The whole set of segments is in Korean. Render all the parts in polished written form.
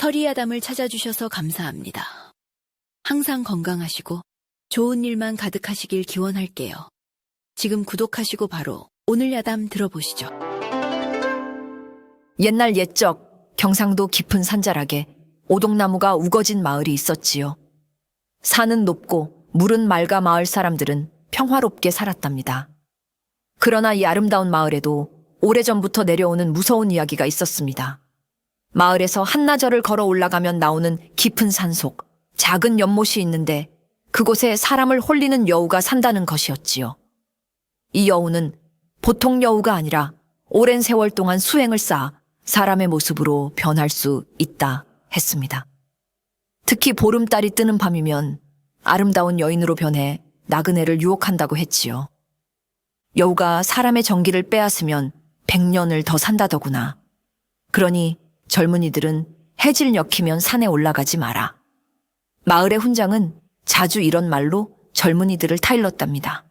서리아담을 찾아주셔서 감사합니다. 항상 건강하시고 좋은 일만 가득하시길 기원할게요. 지금 구독하시고 바로 오늘 야담 들어보시죠. 옛날 옛적 경상도 깊은 산자락에 오동나무가 우거진 마을이 있었지요. 산은 높고 물은 맑아 마을 사람들은 평화롭게 살았답니다. 그러나 이 아름다운 마을에도 오래전부터 내려오는 무서운 이야기가 있었습니다. 마을에서 한나절을 걸어 올라가면 나오는 깊은 산속, 작은 연못이 있는데 그곳에 사람을 홀리는 여우가 산다는 것이었지요. 이 여우는 보통 여우가 아니라 오랜 세월 동안 수행을 쌓아 사람의 모습으로 변할 수 있다 했습니다. 특히 보름달이 뜨는 밤이면 아름다운 여인으로 변해 나그네를 유혹한다고 했지요. 여우가 사람의 정기를 빼앗으면 100년을 더 산다더구나. 그러니 젊은이들은 해질 엮이면 산에 올라가지 마라. 마을의 훈장은 자주 이런 말로 젊은이들을 타일렀답니다.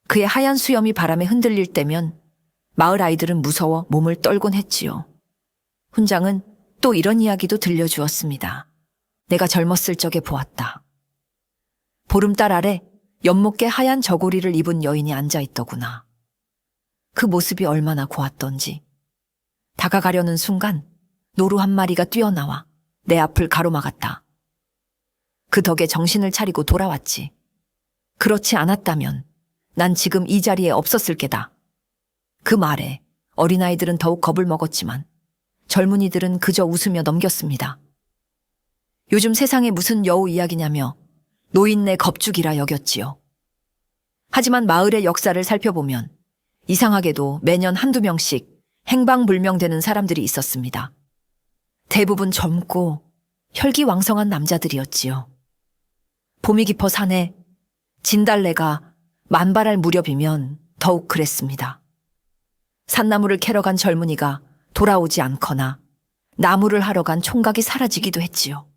그의 하얀 수염이 바람에 흔들릴 때면 마을 아이들은 무서워 몸을 떨곤 했지요. 훈장은 또 이런 이야기도 들려주었습니다. 내가 젊었을 적에 보았다. 보름달 아래 연못계 하얀 저고리를 입은 여인이 앉아있더구나. 그 모습이 얼마나 고왔던지. 다가가려는 순간 노루 한 마리가 뛰어나와 내 앞을 가로막았다. 그 덕에 정신을 차리고 돌아왔지. 그렇지 않았다면 난 지금 이 자리에 없었을 게다. 그 말에 어린아이들은 더욱 겁을 먹었지만 젊은이들은 그저 웃으며 넘겼습니다. 요즘 세상에 무슨 여우 이야기냐며 노인네 겁죽이라 여겼지요. 하지만 마을의 역사를 살펴보면 이상하게도 매년 한두 명씩 행방불명되는 사람들이 있었습니다. 대부분 젊고 혈기왕성한 남자들이었지요. 봄이 깊어 산에 진달래가 만발할 무렵이면 더욱 그랬습니다. 산나무를 캐러 간 젊은이가 돌아오지 않거나 나무를 하러 간 총각이 사라지기도 했지요.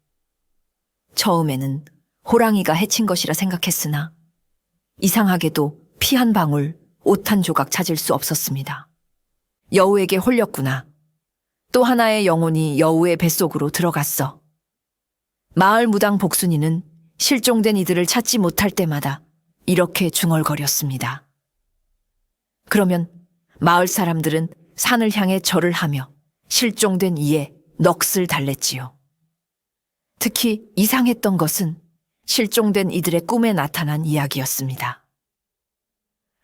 처음에는 호랑이가 해친 것이라 생각했으나 이상하게도 피 한 방울, 옷 한 조각 찾을 수 없었습니다. 여우에게 홀렸구나. 또 하나의 영혼이 여우의 뱃속으로 들어갔어. 마을 무당 복순이는 실종된 이들을 찾지 못할 때마다 이렇게 중얼거렸습니다. 그러면 마을 사람들은 산을 향해 절을 하며 실종된 이에 넋을 달랬지요. 특히 이상했던 것은 실종된 이들의 꿈에 나타난 이야기였습니다.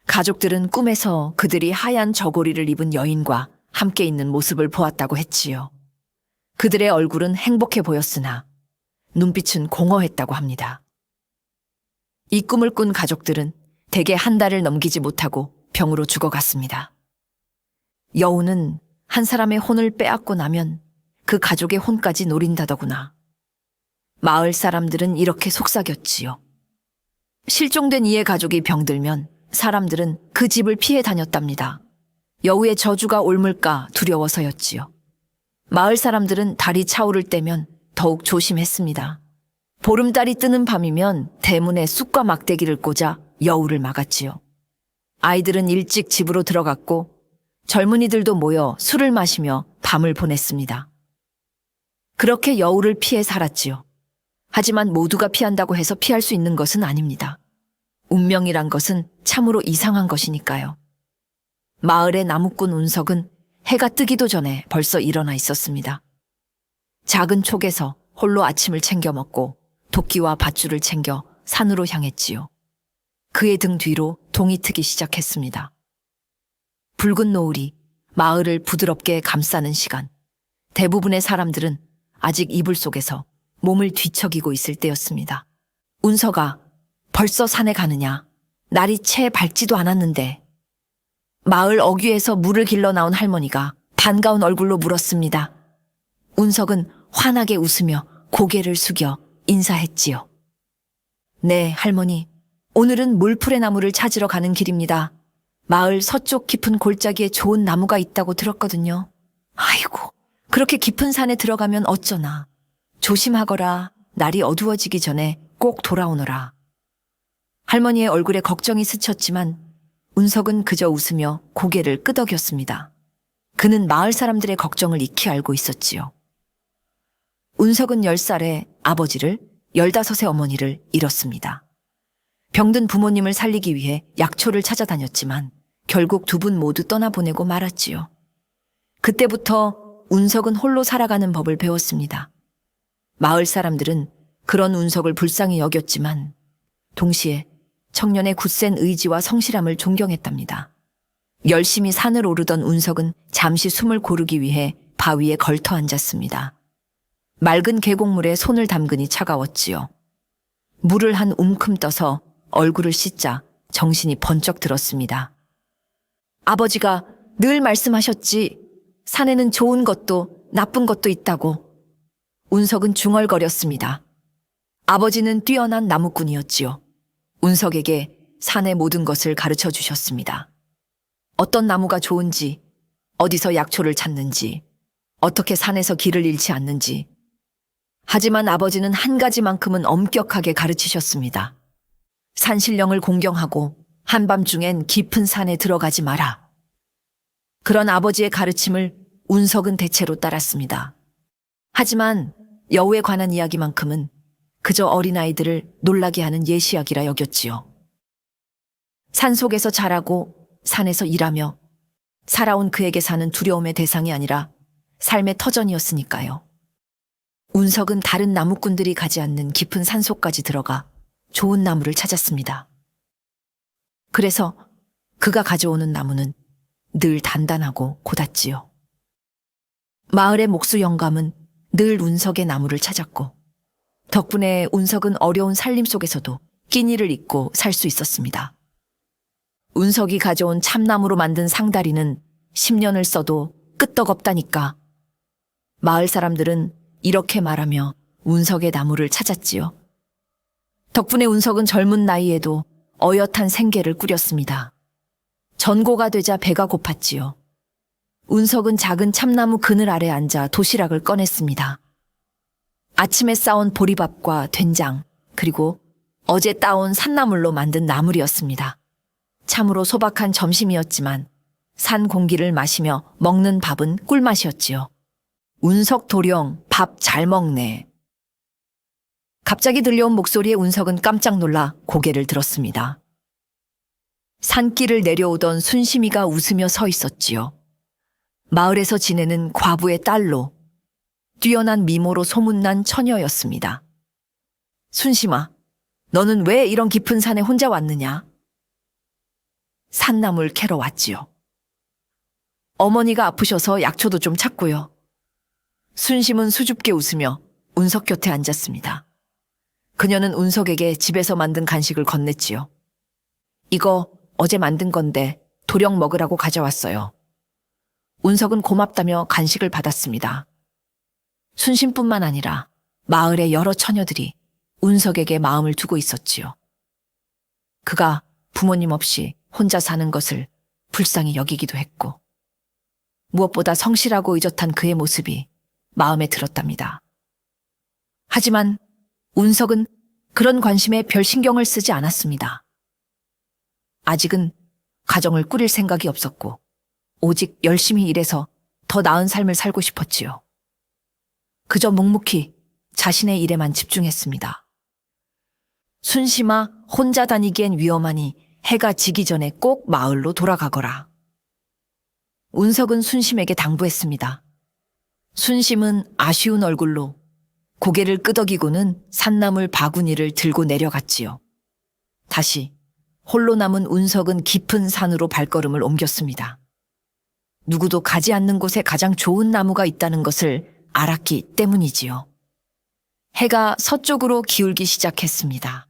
가족들은 꿈에서 그들이 하얀 저고리를 입은 여인과 함께 있는 모습을 보았다고 했지요. 그들의 얼굴은 행복해 보였으나 눈빛은 공허했다고 합니다. 이 꿈을 꾼 가족들은 대개 한 달을 넘기지 못하고 병으로 죽어갔습니다. 여우는 한 사람의 혼을 빼앗고 나면 그 가족의 혼까지 노린다더구나. 마을 사람들은 이렇게 속삭였지요. 실종된 이의 가족이 병들면 사람들은 그 집을 피해 다녔답니다. 여우의 저주가 옮을까 두려워서였지요. 마을 사람들은 달이 차오를 때면 더욱 조심했습니다. 보름달이 뜨는 밤이면 대문에 쑥과 막대기를 꽂아 여우를 막았지요. 아이들은 일찍 집으로 들어갔고 젊은이들도 모여 술을 마시며 밤을 보냈습니다. 그렇게 여우를 피해 살았지요. 하지만 모두가 피한다고 해서 피할 수 있는 것은 아닙니다. 운명이란 것은 참으로 이상한 것이니까요. 마을의 나무꾼 운석은 해가 뜨기도 전에 벌써 일어나 있었습니다. 작은 촉에서 홀로 아침을 챙겨 먹고 도끼와 밧줄을 챙겨 산으로 향했지요. 그의 등 뒤로 동이 트기 시작했습니다. 붉은 노을이 마을을 부드럽게 감싸는 시간, 대부분의 사람들은 아직 이불 속에서 몸을 뒤척이고 있을 때였습니다. 운석아, 벌써 산에 가느냐? 날이 채 밝지도 않았는데. 마을 어귀에서 물을 길러 나온 할머니가 반가운 얼굴로 물었습니다. 운석은 환하게 웃으며 고개를 숙여 인사했지요. 네, 할머니. 오늘은 물풀의 나무를 찾으러 가는 길입니다. 마을 서쪽 깊은 골짜기에 좋은 나무가 있다고 들었거든요. 아이고, 그렇게 깊은 산에 들어가면 어쩌나. 조심하거라. 날이 어두워지기 전에 꼭 돌아오너라. 할머니의 얼굴에 걱정이 스쳤지만 운석은 그저 웃으며 고개를 끄덕였습니다. 그는 마을 사람들의 걱정을 익히 알고 있었지요. 운석은 10살에 아버지를, 15의 어머니를 잃었습니다. 병든 부모님을 살리기 위해 약초를 찾아다녔지만 결국 두 분 모두 떠나보내고 말았지요. 그때부터 운석은 홀로 살아가는 법을 배웠습니다. 마을 사람들은 그런 운석을 불쌍히 여겼지만 동시에 청년의 굳센 의지와 성실함을 존경했답니다. 열심히 산을 오르던 운석은 잠시 숨을 고르기 위해 바위에 걸터 앉았습니다. 맑은 계곡물에 손을 담그니 차가웠지요. 물을 한 움큼 떠서 얼굴을 씻자 정신이 번쩍 들었습니다. 아버지가 늘 말씀하셨지, 산에는 좋은 것도 나쁜 것도 있다고. 운석은 중얼거렸습니다. 아버지는 뛰어난 나무꾼이었지요. 운석에게 산의 모든 것을 가르쳐 주셨습니다. 어떤 나무가 좋은지, 어디서 약초를 찾는지, 어떻게 산에서 길을 잃지 않는지. 하지만 아버지는 한 가지만큼은 엄격하게 가르치셨습니다. 산신령을 공경하고 한밤중엔 깊은 산에 들어가지 마라. 그런 아버지의 가르침을 운석은 대체로 따랐습니다. 하지만 여우에 관한 이야기만큼은 그저 어린아이들을 놀라게 하는 예시약이라 여겼지요. 산속에서 자라고 산에서 일하며 살아온 그에게 사는 두려움의 대상이 아니라 삶의 터전이었으니까요. 운석은 다른 나무꾼들이 가지 않는 깊은 산속까지 들어가 좋은 나무를 찾았습니다. 그래서 그가 가져오는 나무는 늘 단단하고 고닫지요. 마을의 목수 영감은 늘 운석의 나무를 찾았고 덕분에 운석은 어려운 살림 속에서도 끼니를 잊고 살 수 있었습니다. 운석이 가져온 참나무로 만든 상다리는 10년을 써도 끄떡없다니까. 마을 사람들은 이렇게 말하며 운석의 나무를 찾았지요. 덕분에 운석은 젊은 나이에도 어엿한 생계를 꾸렸습니다. 전고가 되자 배가 고팠지요. 운석은 작은 참나무 그늘 아래 앉아 도시락을 꺼냈습니다. 아침에 싸온 보리밥과 된장, 그리고 어제 따온 산나물로 만든 나물이었습니다. 참으로 소박한 점심이었지만 산 공기를 마시며 먹는 밥은 꿀맛이었지요. 운석 도령, 밥 잘 먹네. 갑자기 들려온 목소리에 운석은 깜짝 놀라 고개를 들었습니다. 산길을 내려오던 순심이가 웃으며 서 있었지요. 마을에서 지내는 과부의 딸로 뛰어난 미모로 소문난 처녀였습니다. 순심아, 너는 왜 이런 깊은 산에 혼자 왔느냐? 산나물 캐러 왔지요. 어머니가 아프셔서 약초도 좀 찾고요. 순심은 수줍게 웃으며 운석 곁에 앉았습니다. 그녀는 운석에게 집에서 만든 간식을 건넸지요. 이거 어제 만든 건데 도령 먹으라고 가져왔어요. 운석은 고맙다며 간식을 받았습니다. 순심뿐만 아니라 마을의 여러 처녀들이 운석에게 마음을 두고 있었지요. 그가 부모님 없이 혼자 사는 것을 불쌍히 여기기도 했고 무엇보다 성실하고 의젓한 그의 모습이 마음에 들었답니다. 하지만 운석은 그런 관심에 별 신경을 쓰지 않았습니다. 아직은 가정을 꾸릴 생각이 없었고 오직 열심히 일해서 더 나은 삶을 살고 싶었지요. 그저 묵묵히 자신의 일에만 집중했습니다. 순심아, 혼자 다니기엔 위험하니 해가 지기 전에 꼭 마을로 돌아가거라. 운석은 순심에게 당부했습니다. 순심은 아쉬운 얼굴로 고개를 끄덕이고는 산나물 바구니를 들고 내려갔지요. 다시 홀로 남은 운석은 깊은 산으로 발걸음을 옮겼습니다. 누구도 가지 않는 곳에 가장 좋은 나무가 있다는 것을 알았기 때문이지요. 해가 서쪽으로 기울기 시작했습니다.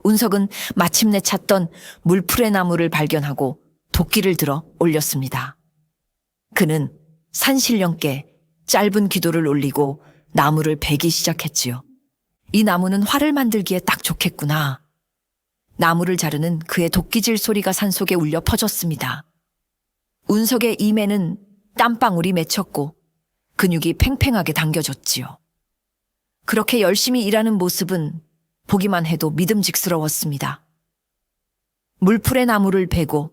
운석은 마침내 찾던 물풀의 나무를 발견하고 도끼를 들어 올렸습니다. 그는 산신령께 짧은 기도를 올리고 나무를 베기 시작했지요. 이 나무는 활을 만들기에 딱 좋겠구나. 나무를 자르는 그의 도끼질 소리가 산속에 울려 퍼졌습니다. 운석의 임에는 땀방울이 맺혔고 근육이 팽팽하게 당겨졌지요. 그렇게 열심히 일하는 모습은 보기만 해도 믿음직스러웠습니다. 물풀의 나무를 베고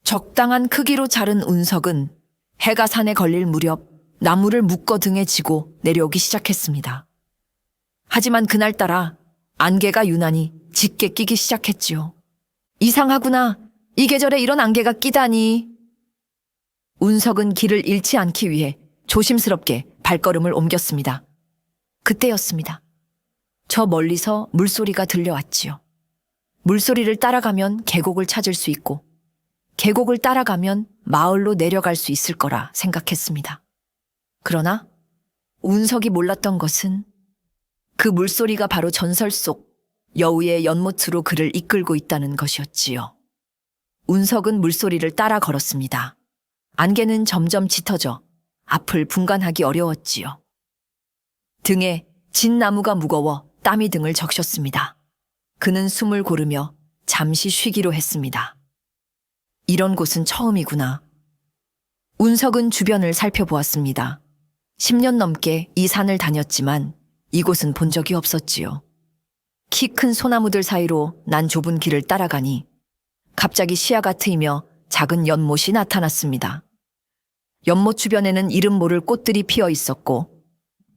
적당한 크기로 자른 운석은 해가 산에 걸릴 무렵 나무를 묶어 등에 지고 내려오기 시작했습니다. 하지만 그날따라 안개가 유난히 짙게 끼기 시작했지요. 이상하구나. 이 계절에 이런 안개가 끼다니. 운석은 길을 잃지 않기 위해 조심스럽게 발걸음을 옮겼습니다. 그때였습니다. 저 멀리서 물소리가 들려왔지요. 물소리를 따라가면 계곡을 찾을 수 있고 계곡을 따라가면 마을로 내려갈 수 있을 거라 생각했습니다. 그러나 운석이 몰랐던 것은 그 물소리가 바로 전설 속 여우의 연못으로 그를 이끌고 있다는 것이었지요. 운석은 물소리를 따라 걸었습니다. 안개는 점점 짙어져 앞을 분간하기 어려웠지요. 등에 진 나무가 무거워 땀이 등을 적셨습니다. 그는 숨을 고르며 잠시 쉬기로 했습니다. 이런 곳은 처음이구나. 운석은 주변을 살펴보았습니다. 10년 넘게 이 산을 다녔지만 이곳은 본 적이 없었지요. 키 큰 소나무들 사이로 난 좁은 길을 따라가니 갑자기 시야가 트이며 작은 연못이 나타났습니다. 연못 주변에는 이름 모를 꽃들이 피어 있었고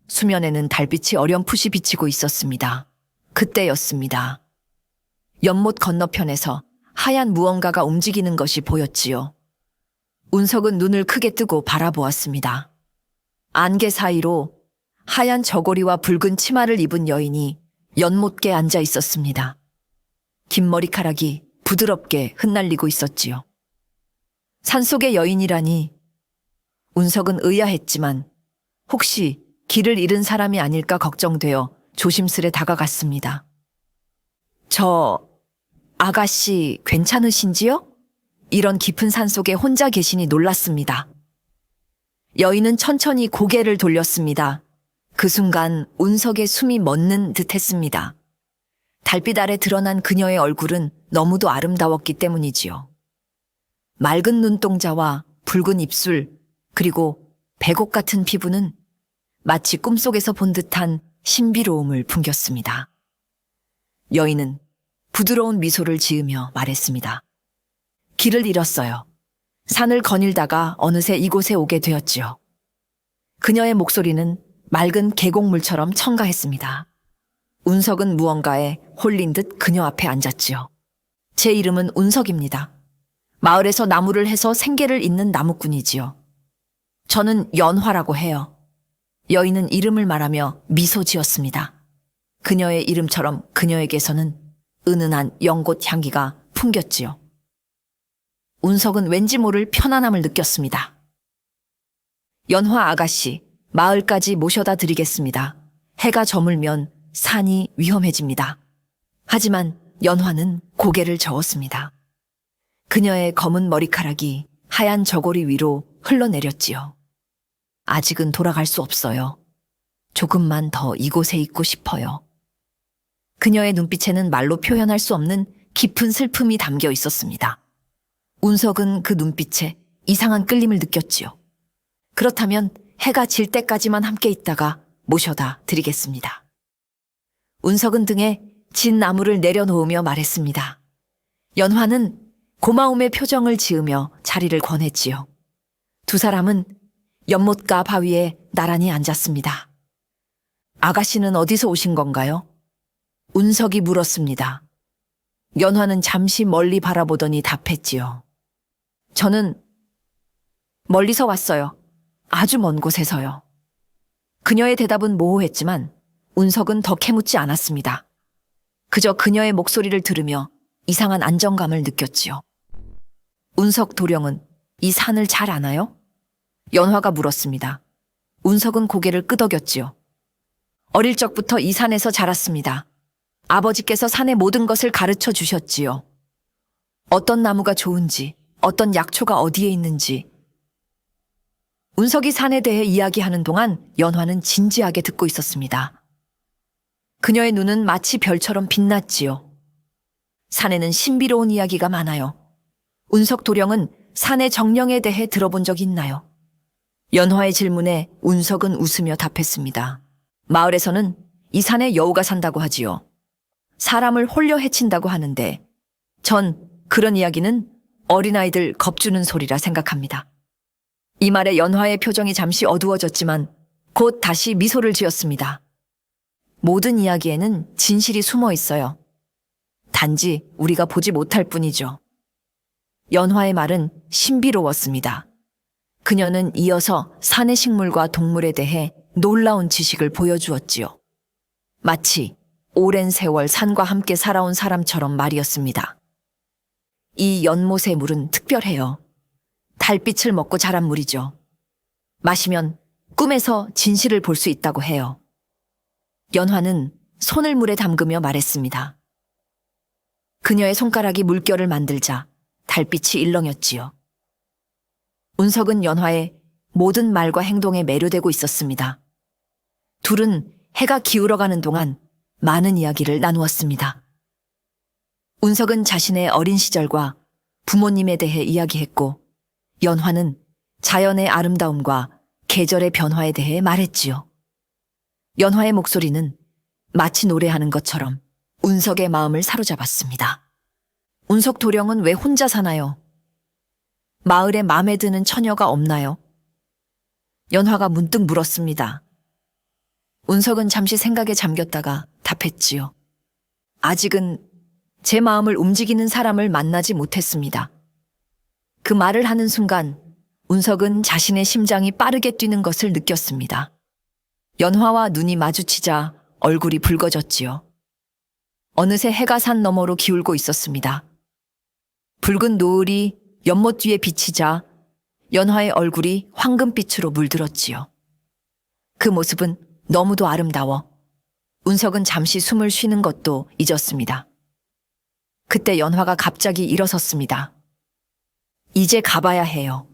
수면에는 달빛이 어렴풋이 비치고 있었습니다. 그때였습니다. 연못 건너편에서 하얀 무언가가 움직이는 것이 보였지요. 운석은 눈을 크게 뜨고 바라보았습니다. 안개 사이로 하얀 저고리와 붉은 치마를 입은 여인이 연못께 앉아 있었습니다. 긴 머리카락이 부드럽게 흩날리고 있었지요. 산속의 여인이라니 운석은 의아했지만 혹시 길을 잃은 사람이 아닐까 걱정되어 조심스레 다가갔습니다. 저 아가씨 괜찮으신지요? 이런 깊은 산속에 혼자 계시니 놀랐습니다. 여인은 천천히 고개를 돌렸습니다. 그 순간 운석의 숨이 멎는 듯 했습니다. 달빛 아래 드러난 그녀의 얼굴은 너무도 아름다웠기 때문이지요. 맑은 눈동자와 붉은 입술, 그리고 백옥 같은 피부는 마치 꿈속에서 본 듯한 신비로움을 풍겼습니다. 여인은 부드러운 미소를 지으며 말했습니다. 길을 잃었어요. 산을 거닐다가 어느새 이곳에 오게 되었지요. 그녀의 목소리는 맑은 계곡물처럼 청가했습니다. 운석은 무언가에 홀린 듯 그녀 앞에 앉았지요. 제 이름은 운석입니다. 마을에서 나무를 해서 생계를 잇는 나무꾼이지요. 저는 연화라고 해요. 여인은 이름을 말하며 미소 지었습니다. 그녀의 이름처럼 그녀에게서는 은은한 연꽃 향기가 풍겼지요. 운석은 왠지 모를 편안함을 느꼈습니다. 연화 아가씨, 마을까지 모셔다 드리겠습니다. 해가 저물면 산이 위험해집니다. 하지만 연화는 고개를 저었습니다. 그녀의 검은 머리카락이 하얀 저고리 위로 흘러내렸지요. 아직은 돌아갈 수 없어요. 조금만 더 이곳에 있고 싶어요. 그녀의 눈빛에는 말로 표현할 수 없는 깊은 슬픔이 담겨 있었습니다. 운석은 그 눈빛에 이상한 끌림을 느꼈지요. 그렇다면 해가 질 때까지만 함께 있다가 모셔다 드리겠습니다. 운석은 등에 진 나무를 내려놓으며 말했습니다. 연화는 고마움의 표정을 지으며 자리를 권했지요. 두 사람은 연못가 바위에 나란히 앉았습니다. 아가씨는 어디서 오신 건가요? 운석이 물었습니다. 연화는 잠시 멀리 바라보더니 답했지요. 저는 멀리서 왔어요. 아주 먼 곳에서요. 그녀의 대답은 모호했지만 운석은 더 캐묻지 않았습니다. 그저 그녀의 목소리를 들으며 이상한 안정감을 느꼈지요. 운석 도령은 이 산을 잘 아나요? 연화가 물었습니다. 운석은 고개를 끄덕였지요. 어릴 적부터 이 산에서 자랐습니다. 아버지께서 산의 모든 것을 가르쳐 주셨지요. 어떤 나무가 좋은지, 어떤 약초가 어디에 있는지. 운석이 산에 대해 이야기하는 동안 연화는 진지하게 듣고 있었습니다. 그녀의 눈은 마치 별처럼 빛났지요. 산에는 신비로운 이야기가 많아요. 운석 도령은 산의 정령에 대해 들어본 적 있나요? 연화의 질문에 운석은 웃으며 답했습니다. 마을에서는 이 산에 여우가 산다고 하지요. 사람을 홀려 해친다고 하는데 전 그런 이야기는 어린아이들 겁주는 소리라 생각합니다. 이 말에 연화의 표정이 잠시 어두워졌지만 곧 다시 미소를 지었습니다. 모든 이야기에는 진실이 숨어 있어요. 단지 우리가 보지 못할 뿐이죠. 연화의 말은 신비로웠습니다. 그녀는 이어서 산의 식물과 동물에 대해 놀라운 지식을 보여주었지요. 마치 오랜 세월 산과 함께 살아온 사람처럼 말이었습니다. 이 연못의 물은 특별해요. 달빛을 먹고 자란 물이죠. 마시면 꿈에서 진실을 볼 수 있다고 해요. 연화는 손을 물에 담그며 말했습니다. 그녀의 손가락이 물결을 만들자 달빛이 일렁였지요. 운석은 연화의 모든 말과 행동에 매료되고 있었습니다. 둘은 해가 기울어가는 동안 많은 이야기를 나누었습니다. 운석은 자신의 어린 시절과 부모님에 대해 이야기했고, 연화는 자연의 아름다움과 계절의 변화에 대해 말했지요. 연화의 목소리는 마치 노래하는 것처럼 운석의 마음을 사로잡았습니다. 운석 도령은 왜 혼자 사나요? 마을에 마음에 드는 처녀가 없나요? 연화가 문득 물었습니다. 운석은 잠시 생각에 잠겼다가 답했지요. 아직은 제 마음을 움직이는 사람을 만나지 못했습니다. 그 말을 하는 순간 운석은 자신의 심장이 빠르게 뛰는 것을 느꼈습니다. 연화와 눈이 마주치자 얼굴이 붉어졌지요. 어느새 해가 산 너머로 기울고 있었습니다. 붉은 노을이 연못 뒤에 비치자 연화의 얼굴이 황금빛으로 물들었지요. 그 모습은 너무도 아름다워 운석은 잠시 숨을 쉬는 것도 잊었습니다. 그때 연화가 갑자기 일어섰습니다. 이제 가봐야 해요.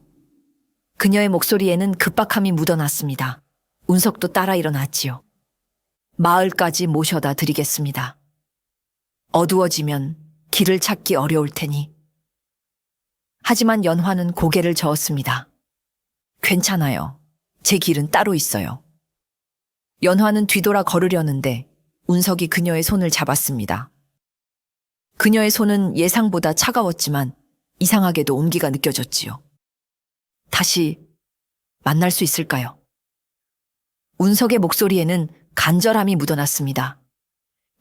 그녀의 목소리에는 급박함이 묻어났습니다. 운석도 따라 일어났지요. 마을까지 모셔다 드리겠습니다. 어두워지면 길을 찾기 어려울 테니. 하지만 연화는 고개를 저었습니다. 괜찮아요. 제 길은 따로 있어요. 연화는 뒤돌아 걸으려는데 운석이 그녀의 손을 잡았습니다. 그녀의 손은 예상보다 차가웠지만 이상하게도 온기가 느껴졌지요. 다시 만날 수 있을까요? 운석의 목소리에는 간절함이 묻어났습니다.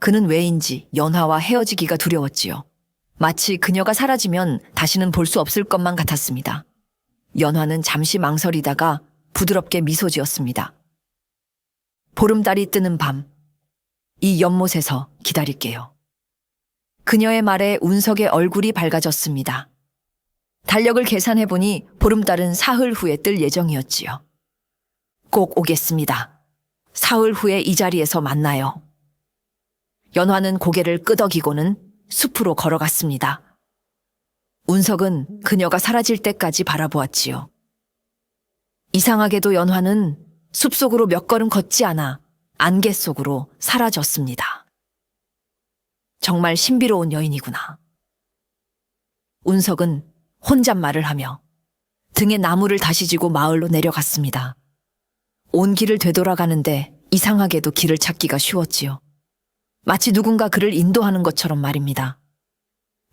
그는 왜인지 연화와 헤어지기가 두려웠지요. 마치 그녀가 사라지면 다시는 볼 수 없을 것만 같았습니다. 연화는 잠시 망설이다가 부드럽게 미소 지었습니다. 보름달이 뜨는 밤, 이 연못에서 기다릴게요. 그녀의 말에 운석의 얼굴이 밝아졌습니다. 달력을 계산해보니 보름달은 사흘 후에 뜰 예정이었지요. 꼭 오겠습니다. 사흘 후에 이 자리에서 만나요. 연화는 고개를 끄덕이고는 숲으로 걸어갔습니다. 운석은 그녀가 사라질 때까지 바라보았지요. 이상하게도 연화는 숲속으로 몇 걸음 걷지 않아 안개 속으로 사라졌습니다. 정말 신비로운 여인이구나. 운석은 혼잣말을 하며 등에 나무를 다시 지고 마을로 내려갔습니다. 온 길을 되돌아가는데 이상하게도 길을 찾기가 쉬웠지요. 마치 누군가 그를 인도하는 것처럼 말입니다.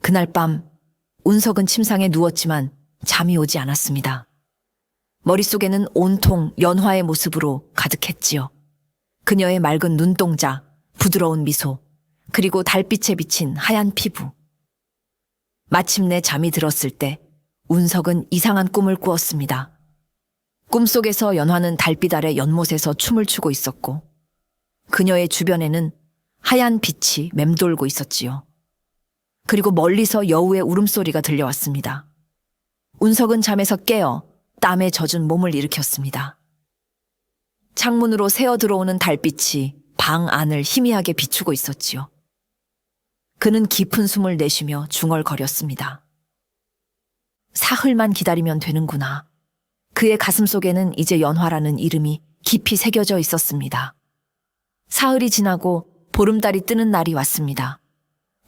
그날 밤 운석은 침상에 누웠지만 잠이 오지 않았습니다. 머릿속에는 온통 연화의 모습으로 가득했지요. 그녀의 맑은 눈동자, 부드러운 미소, 그리고 달빛에 비친 하얀 피부. 마침내 잠이 들었을 때 운석은 이상한 꿈을 꾸었습니다. 꿈속에서 연화는 달빛 아래 연못에서 춤을 추고 있었고 그녀의 주변에는 하얀 빛이 맴돌고 있었지요. 그리고 멀리서 여우의 울음소리가 들려왔습니다. 운석은 잠에서 깨어 땀에 젖은 몸을 일으켰습니다. 창문으로 새어 들어오는 달빛이 방 안을 희미하게 비추고 있었지요. 그는 깊은 숨을 내쉬며 중얼거렸습니다. 사흘만 기다리면 되는구나. 그의 가슴 속에는 이제 연화라는 이름이 깊이 새겨져 있었습니다. 사흘이 지나고 보름달이 뜨는 날이 왔습니다.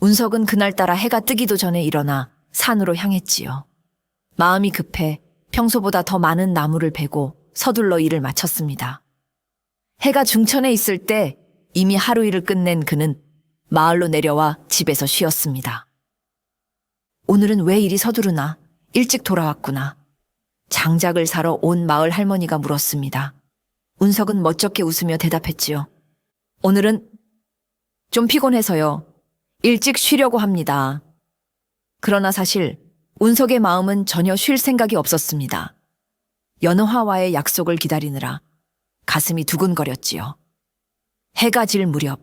운석은 그날따라 해가 뜨기도 전에 일어나 산으로 향했지요. 마음이 급해 평소보다 더 많은 나무를 베고 서둘러 일을 마쳤습니다. 해가 중천에 있을 때 이미 하루 일을 끝낸 그는 마을로 내려와 집에서 쉬었습니다. 오늘은 왜 이리 서두르나? 일찍 돌아왔구나. 장작을 사러 온 마을 할머니가 물었습니다. 운석은 멋쩍게 웃으며 대답했지요. 오늘은 좀 피곤해서요. 일찍 쉬려고 합니다. 그러나 사실 운석의 마음은 전혀 쉴 생각이 없었습니다. 연화와의 약속을 기다리느라 가슴이 두근거렸지요. 해가 질 무렵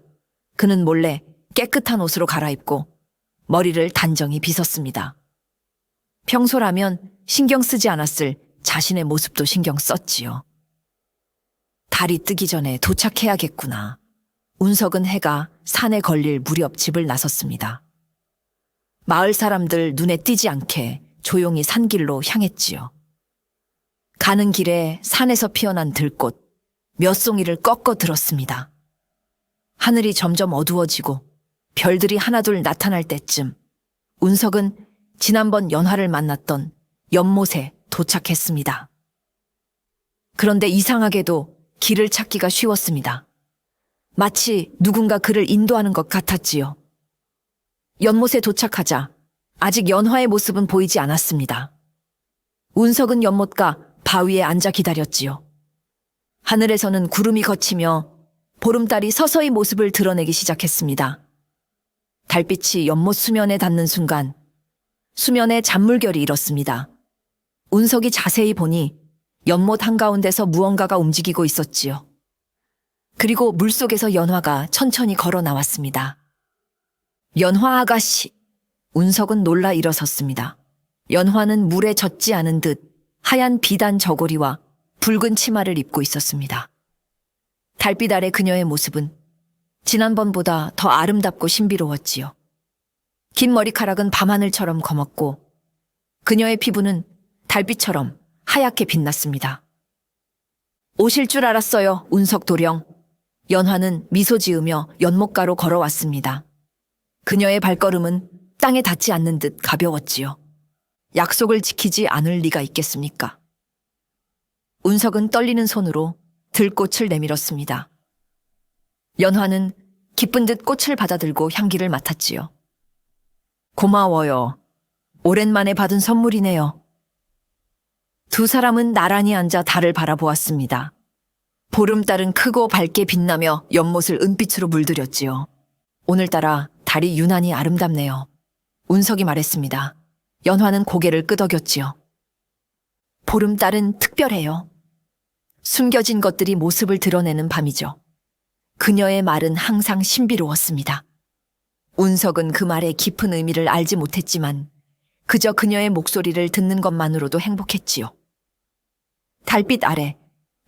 그는 몰래 깨끗한 옷으로 갈아입고 머리를 단정히 빗었습니다. 평소라면 신경 쓰지 않았을 자신의 모습도 신경 썼지요. 달이 뜨기 전에 도착해야겠구나. 운석은 해가 산에 걸릴 무렵 집을 나섰습니다. 마을 사람들 눈에 띄지 않게 조용히 산길로 향했지요. 가는 길에 산에서 피어난 들꽃 몇 송이를 꺾어 들었습니다. 하늘이 점점 어두워지고 별들이 하나둘 나타날 때쯤 운석은 지난번 연화를 만났던 연못에 도착했습니다. 그런데 이상하게도 길을 찾기가 쉬웠습니다. 마치 누군가 그를 인도하는 것 같았지요. 연못에 도착하자 아직 연화의 모습은 보이지 않았습니다. 운석은 연못가 바위에 앉아 기다렸지요. 하늘에서는 구름이 걷히며 보름달이 서서히 모습을 드러내기 시작했습니다. 달빛이 연못 수면에 닿는 순간 수면에 잔물결이 일었습니다. 운석이 자세히 보니 연못 한가운데서 무언가가 움직이고 있었지요. 그리고 물속에서 연화가 천천히 걸어 나왔습니다. 연화 아가씨! 운석은 놀라 일어섰습니다. 연화는 물에 젖지 않은 듯 하얀 비단 저고리와 붉은 치마를 입고 있었습니다. 달빛 아래 그녀의 모습은 지난번보다 더 아름답고 신비로웠지요. 긴 머리카락은 밤하늘처럼 검었고 그녀의 피부는 달빛처럼 하얗게 빛났습니다. 오실 줄 알았어요, 운석 도령. 연화는 미소 지으며 연못가로 걸어왔습니다. 그녀의 발걸음은 땅에 닿지 않는 듯 가벼웠지요. 약속을 지키지 않을 리가 있겠습니까? 운석은 떨리는 손으로 들꽃을 내밀었습니다. 연화는 기쁜 듯 꽃을 받아들고 향기를 맡았지요. 고마워요. 오랜만에 받은 선물이네요. 두 사람은 나란히 앉아 달을 바라보았습니다. 보름달은 크고 밝게 빛나며 연못을 은빛으로 물들였지요. 오늘따라 달이 유난히 아름답네요. 운석이 말했습니다. 연화는 고개를 끄덕였지요. 보름달은 특별해요. 숨겨진 것들이 모습을 드러내는 밤이죠. 그녀의 말은 항상 신비로웠습니다. 운석은 그 말의 깊은 의미를 알지 못했지만 그저 그녀의 목소리를 듣는 것만으로도 행복했지요. 달빛 아래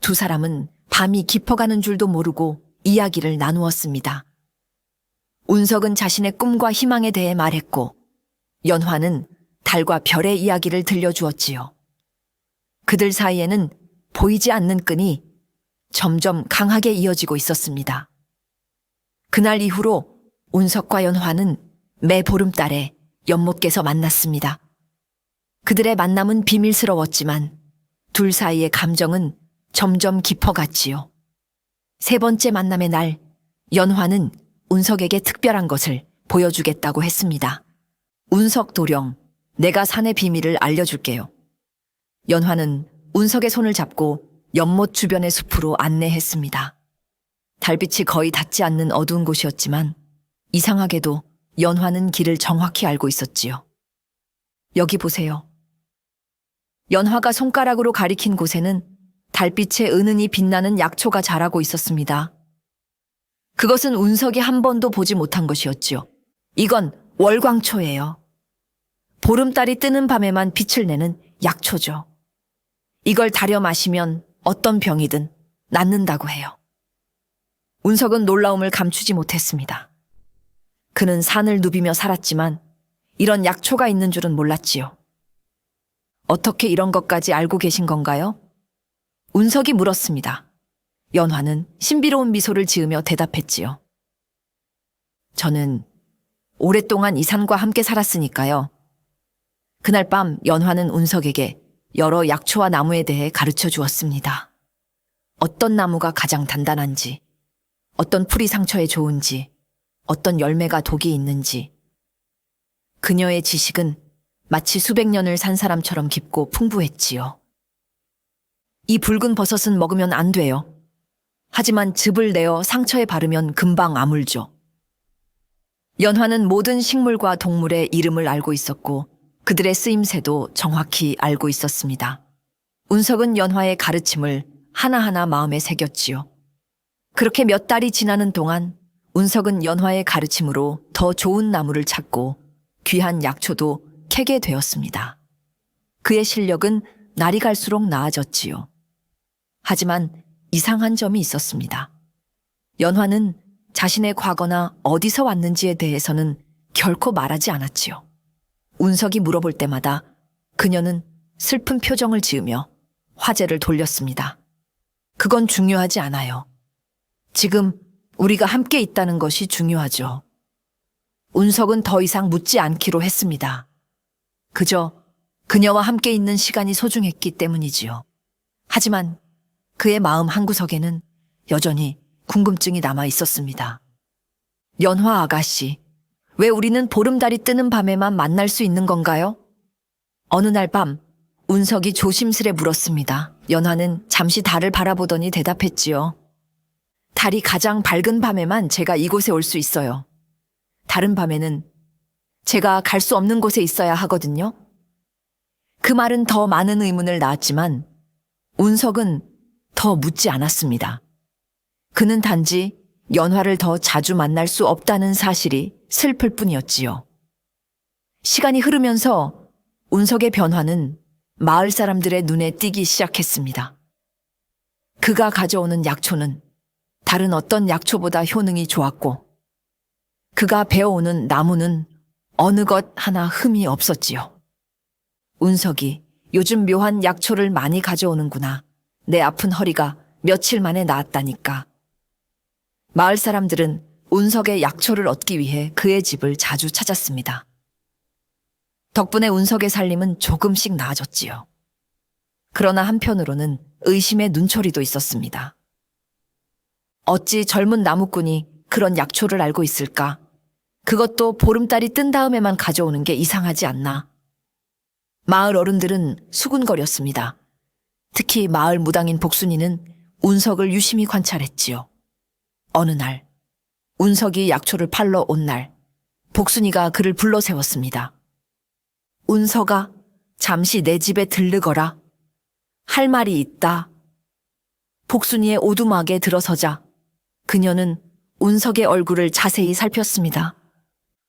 두 사람은 밤이 깊어가는 줄도 모르고 이야기를 나누었습니다. 운석은 자신의 꿈과 희망에 대해 말했고 연화는 달과 별의 이야기를 들려주었지요. 그들 사이에는 보이지 않는 끈이 점점 강하게 이어지고 있었습니다. 그날 이후로 운석과 연화는 매 보름달에 연못께서 만났습니다. 그들의 만남은 비밀스러웠지만 둘 사이의 감정은 점점 깊어갔지요. 세 번째 만남의 날, 연화는 운석에게 특별한 것을 보여주겠다고 했습니다. 운석 도령, 내가 산의 비밀을 알려줄게요. 연화는 운석의 손을 잡고 연못 주변의 숲으로 안내했습니다. 달빛이 거의 닿지 않는 어두운 곳이었지만 이상하게도 연화는 길을 정확히 알고 있었지요. 여기 보세요. 연화가 손가락으로 가리킨 곳에는 달빛에 은은히 빛나는 약초가 자라고 있었습니다. 그것은 운석이 한 번도 보지 못한 것이었지요. 이건 월광초예요. 보름달이 뜨는 밤에만 빛을 내는 약초죠. 이걸 달여 마시면 어떤 병이든 낫는다고 해요. 운석은 놀라움을 감추지 못했습니다. 그는 산을 누비며 살았지만 이런 약초가 있는 줄은 몰랐지요. 어떻게 이런 것까지 알고 계신 건가요? 운석이 물었습니다. 연화는 신비로운 미소를 지으며 대답했지요. 저는 오랫동안 이 산과 함께 살았으니까요. 그날 밤 연화는 운석에게 여러 약초와 나무에 대해 가르쳐 주었습니다. 어떤 나무가 가장 단단한지, 어떤 풀이 상처에 좋은지, 어떤 열매가 독이 있는지. 그녀의 지식은 마치 수백 년을 산 사람처럼 깊고 풍부했지요. 이 붉은 버섯은 먹으면 안 돼요. 하지만 즙을 내어 상처에 바르면 금방 아물죠. 연화는 모든 식물과 동물의 이름을 알고 있었고 그들의 쓰임새도 정확히 알고 있었습니다. 운석은 연화의 가르침을 하나하나 마음에 새겼지요. 그렇게 몇 달이 지나는 동안 운석은 연화의 가르침으로 더 좋은 나무를 찾고 귀한 약초도 캐게 되었습니다. 그의 실력은 날이 갈수록 나아졌지요. 하지만 이상한 점이 있었습니다. 연화는 자신의 과거나 어디서 왔는지에 대해서는 결코 말하지 않았지요. 운석이 물어볼 때마다 그녀는 슬픈 표정을 지으며 화제를 돌렸습니다. 그건 중요하지 않아요. 지금 우리가 함께 있다는 것이 중요하죠. 운석은 더 이상 묻지 않기로 했습니다. 그저 그녀와 함께 있는 시간이 소중했기 때문이지요. 하지만 그의 마음 한구석에는 여전히 궁금증이 남아 있었습니다. 연화 아가씨, 왜 우리는 보름달이 뜨는 밤에만 만날 수 있는 건가요? 어느 날 밤, 운석이 조심스레 물었습니다. 연화는 잠시 달을 바라보더니 대답했지요. 달이 가장 밝은 밤에만 제가 이곳에 올 수 있어요. 다른 밤에는 제가 갈 수 없는 곳에 있어야 하거든요. 그 말은 더 많은 의문을 낳았지만 운석은 더 묻지 않았습니다. 그는 단지 연화를 더 자주 만날 수 없다는 사실이 슬플 뿐이었지요. 시간이 흐르면서 운석의 변화는 마을 사람들의 눈에 띄기 시작했습니다. 그가 가져오는 약초는 다른 어떤 약초보다 효능이 좋았고 그가 베어오는 나무는 어느 것 하나 흠이 없었지요. 운석이 요즘 묘한 약초를 많이 가져오는구나. 내 아픈 허리가 며칠 만에 나았다니까. 마을 사람들은 운석의 약초를 얻기 위해 그의 집을 자주 찾았습니다. 덕분에 운석의 살림은 조금씩 나아졌지요. 그러나 한편으로는 의심의 눈초리도 있었습니다. 어찌 젊은 나무꾼이 그런 약초를 알고 있을까? 그것도 보름달이 뜬 다음에만 가져오는 게 이상하지 않나? 마을 어른들은 수군거렸습니다. 특히 마을 무당인 복순이는 운석을 유심히 관찰했지요. 어느 날, 운석이 약초를 팔러 온 날, 복순이가 그를 불러 세웠습니다. 운석아, 잠시 내 집에 들르거라. 할 말이 있다. 복순이의 오두막에 들어서자 그녀는 운석의 얼굴을 자세히 살폈습니다.